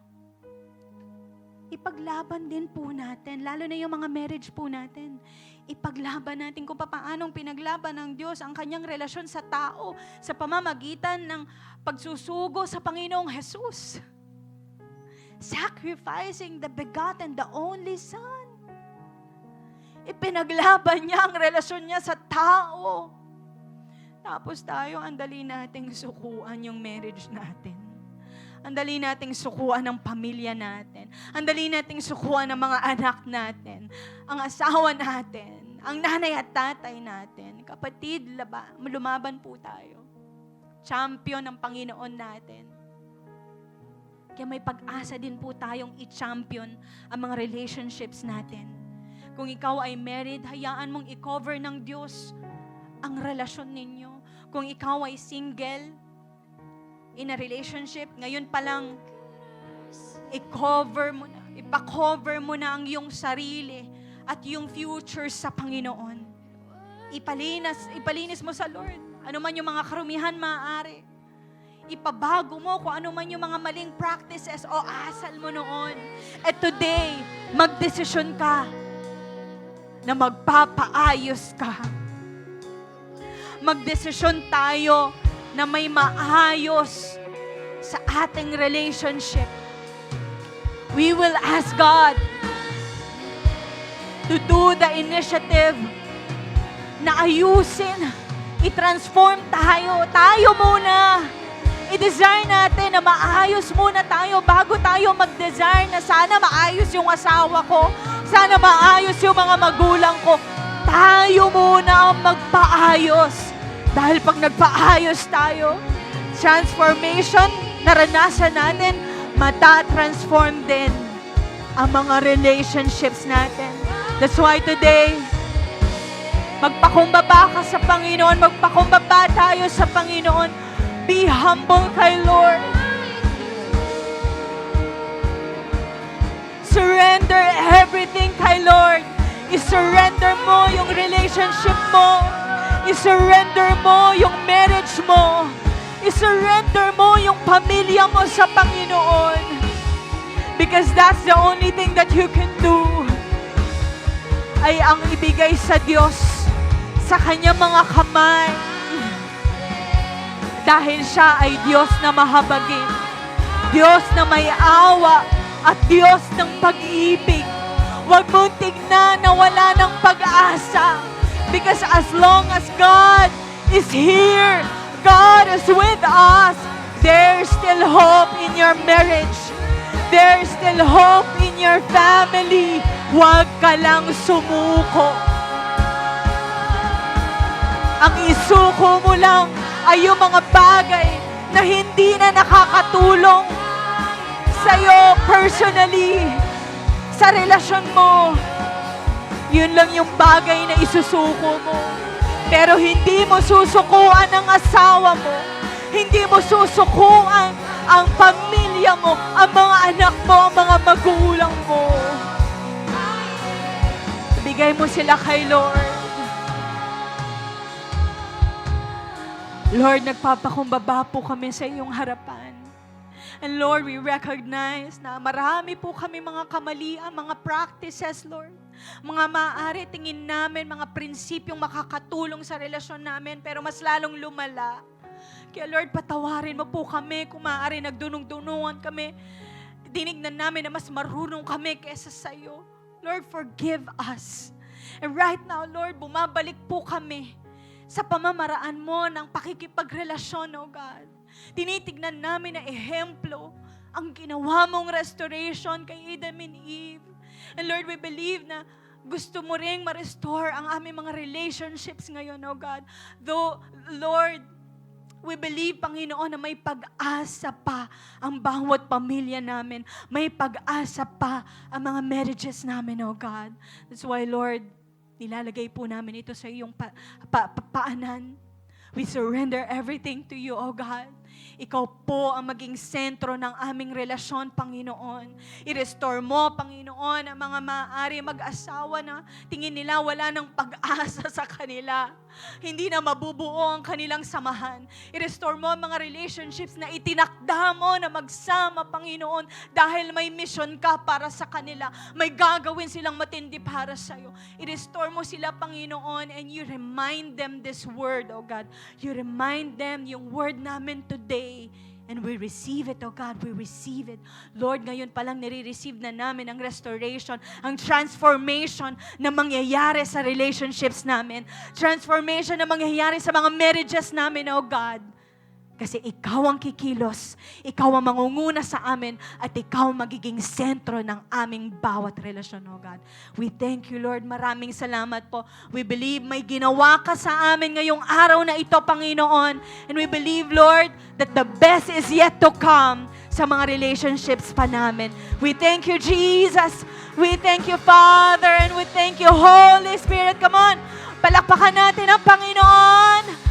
Ipaglaban din po natin, lalo na yung mga marriage po natin. Ipaglaban natin kung paanong pinaglaban ng Diyos ang kanyang relasyon sa tao sa pamamagitan ng pagsusugo sa Panginoong Jesus. Sacrificing the begotten, the only Son. Ipinaglaban niya ang relasyon niya sa tao. Tapos tayo, andali nating sukuan yung marriage natin. Andali nating sukuan ang pamilya natin. Andali nating sukuan ang mga anak natin. Ang asawa natin. Ang nanay at tatay natin. Kapatid, lumaban po tayo. Champion ng Panginoon natin. Kaya may pag-asa din po tayong i-champion ang mga relationships natin. Kung ikaw ay married, hayaan mong i-cover ng Diyos ang relasyon ninyo. Kung ikaw ay single, in a relationship, ngayon pa lang, ipa-cover mo na ang iyong sarili at yung future sa Panginoon. Ipalinis mo sa Lord. Ano man yung mga karumihan maaari. Ipabago mo kung ano man yung mga maling practices o asal mo noon. At today, magdesisyon ka na magpapaayos ka. Magdesisyon tayo na may maayos sa ating relationship. We will ask God to do the initiative na ayusin, i-transform tayo. Tayo muna. I-desire natin na maayos muna tayo bago tayo mag-desire na sana maayos yung asawa ko, sana maayos yung mga magulang ko. Tayo muna ang magpaayos. Dahil pag nagpaayos tayo, transformation, naranasan natin, mata-transform din ang mga relationships natin. That's why today, magpakumbaba ka sa Panginoon, magpakumbaba tayo sa Panginoon. Be humble kay Lord. Surrender everything kay Lord. I-surrender mo yung relationship mo. I-surrender mo yung marriage mo. I-surrender mo yung pamilya mo sa Panginoon. Because that's the only thing that you can do. Ay ang ibigay sa Diyos sa kanyang mga kamay. Dahil siya ay Diyos na mahabagin. Diyos na may awa at Diyos ng pag-ibig. Huwag mong tignan na wala ng pag-asa. Because as long as God is here, God is with us, there's still hope in your marriage. There's still hope in your family. Huwag ka lang sumuko. Ang isuko mo lang ay yung mga bagay na hindi na nakakatulong sa'yo personally, sa relasyon mo. Yun lang yung bagay na isusuko mo. Pero hindi mo susukuan ang asawa mo. Hindi mo susukuan ang pamilya mo, ang mga anak mo, ang mga magulang mo. Bigay mo sila kay Lord. Lord, nagpapakumbaba po kami sa iyong harapan. And Lord, we recognize na marami po kami mga kamalian, mga practices, Lord. Mga maaari tingin namin, mga prinsipyong makakatulong sa relasyon namin, pero mas lalong lumala. Kaya Lord, patawarin mo po kami kung maaari nagdunong-dunungan kami. Dinignan namin na mas marunong kami kesa sa'yo. Lord, forgive us. And right now, Lord, bumabalik po kami sa pamamaraan mo ng pakikipagrelasyon, oh God. Tinitignan namin na ehemplo ang ginawa mong restoration kay Adam and Eve. And Lord, we believe na gusto mo ring ma-restore ang aming mga relationships ngayon, oh God. Though, Lord, we believe, Panginoon, na may pag-asa pa ang bawat pamilya namin. May pag-asa pa ang mga marriages namin, oh God. That's why, Lord, nilalagay po namin ito sa iyong paanan. We surrender everything to you, oh God. Ikaw po ang maging sentro ng aming relasyon, Panginoon. I-restore mo, Panginoon, ang mga maaari mag-asawa na tingin nila wala ng pag-asa sa kanila. Hindi na mabubuo ang kanilang samahan. I-restore mo ang mga relationships na itinakda mo na magsama, Panginoon, dahil may mission ka para sa kanila. May gagawin silang matindi para sa'yo. I-restore mo sila, Panginoon, and you remind them this word, oh God. You remind them yung word namin today. And we receive it, oh God, we receive it. Lord, ngayon palang nire-receive na namin ang restoration, ang transformation na mangyayari sa relationships namin. Transformation na mangyayari sa mga marriages namin, oh God. Kasi ikaw ang kikilos, ikaw ang mangunguna sa amin, at ikaw magiging sentro ng aming bawat relasyon, oh God. We thank you, Lord. Maraming salamat po. We believe may ginawa ka sa amin ngayong araw na ito, Panginoon. And we believe, Lord, that the best is yet to come sa mga relationships pa namin. We thank you, Jesus. We thank you, Father. And we thank you, Holy Spirit. Come on, palakpakan natin ang Panginoon.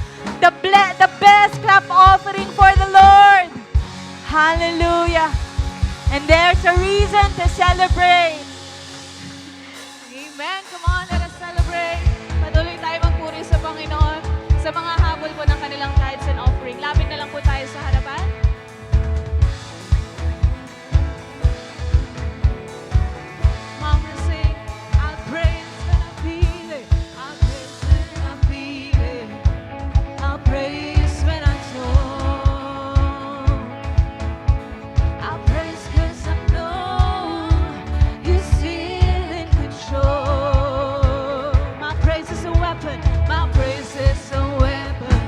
The best clap offering for the Lord. Hallelujah. And there's a reason to celebrate. Amen. Come on, let us celebrate. Patuloy tayo magpuri sa Panginoon sa mga habol po ng kanilang tithes and offering. Lapit na lang po tayo sa harapan. Mama, sing, I'll praise when I feel it. I'll praise when I feel it. I'll praise when I don't. I'll praise 'cause I know you're still in control. My praise is a weapon. My praise is a weapon.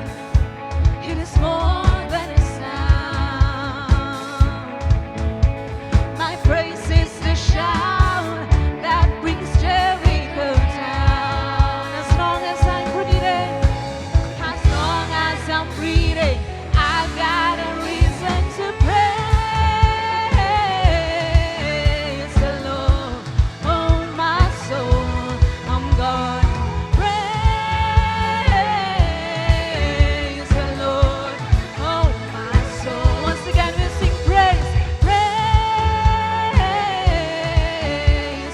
It is more than a sound. My praise is the shout that brings Jericho down. As long as I'm breathing, as long as I'm breathing, I've got a reason to praise the Lord. Oh, my soul, I'm gonna praise the Lord. Oh, my soul. Once again, we sing praise, praise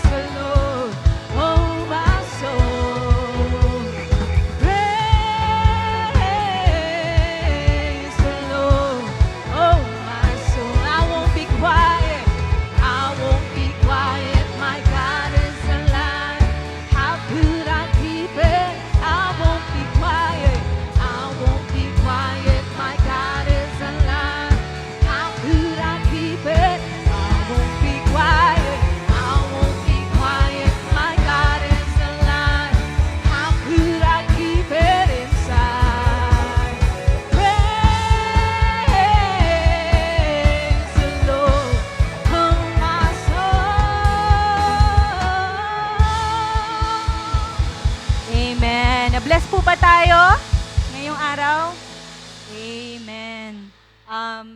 the Lord. Oh, my soul. Praise the Lord, oh my soul. I won't be quiet, I won't be quiet. My God is alive. How could I keep it? I won't be quiet, I won't be quiet. My God is alive. How could I keep it? I won't be quiet, I won't be quiet. My God is alive. How could I keep it inside? Praise the Lord, oh my soul. Amen. Na-bless po ba tayo ngayong araw? Amen.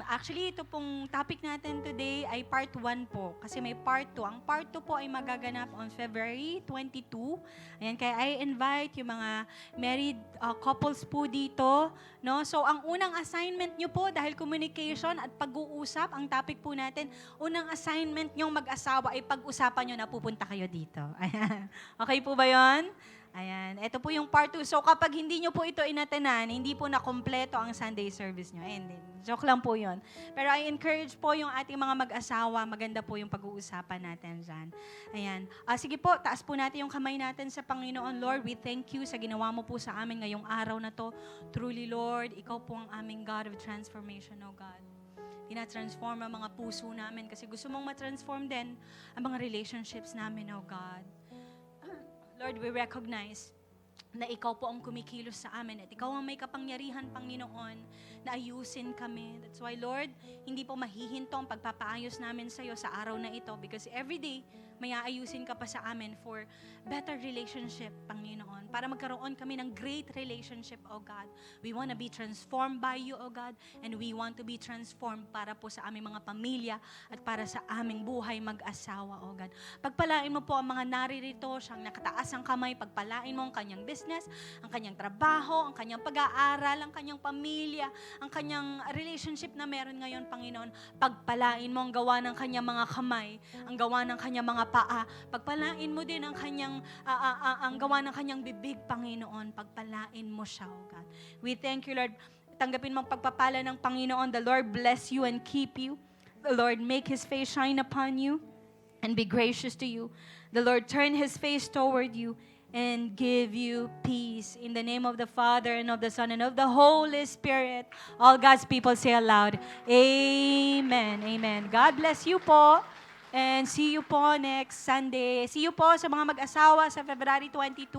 Actually, ito pong topic natin today ay part 1 po. Kasi may part 2. Ang part 2 po ay magaganap on February 22. Ayan, kaya I invite yung mga married couples po dito. No? So, ang unang assignment nyo po, dahil communication at pag-uusap, ang topic po natin, unang assignment nyong mag-asawa ay pag-usapan nyo na pupunta kayo dito. Ayan. Okay po ba yon? Ayan, ito po yung part 2. So kapag hindi nyo po ito inatenan, hindi po na kompleto ang Sunday service nyo. Hindi, joke lang po yun. Pero I encourage po yung ating mga mag-asawa, maganda po yung pag-uusapan natin dyan. Ayan, sige po, taas po natin yung kamay natin sa Panginoon. Lord, we thank you sa ginawa mo po sa amin ngayong araw na to. Truly, Lord, ikaw po ang aming God of transformation, oh God. Tina-transform ang mga puso namin kasi gusto mong ma-transform din ang mga relationships namin, oh God. Lord, we recognize na ikaw po ang kumikilos sa amin at ikaw ang may kapangyarihan, Panginoon, na ayusin kami. That's why, Lord, hindi po mahihinto ang pagpapaayos namin sa iyo sa araw na ito because every day, may aayusin ka pa sa amin for better relationship, Panginoon. Para magkaroon kami ng great relationship, O God. We want to be transformed by you, O God, and we want to be transformed para po sa aming mga pamilya at para sa aming buhay mag-asawa, O God. Pagpalain mo po ang mga naririto, siyang nakataas ang kamay, pagpalain mo ang kanyang business, ang kanyang trabaho, ang kanyang pag-aaral, ang kanyang pamilya, ang kanyang relationship na meron ngayon, Panginoon. Pagpalain mo ang gawa ng kanyang mga kamay, ang gawa ng kanyang mga paa. Pagpalain mo din ang kanyang ang gawa ng kanyang bibig, Panginoon. Pagpalain mo siya, O God. We thank you, Lord. Tanggapin mo ang pagpapala ng Panginoon. The Lord bless you and keep you. The Lord make His face shine upon you and be gracious to you. The Lord turn His face toward you and give you peace. In the name of the Father, and of the Son, and of the Holy Spirit. All God's people say aloud, Amen. Amen. God bless you po. And see you po next Sunday. See you po sa mga mag-asawa sa February 22.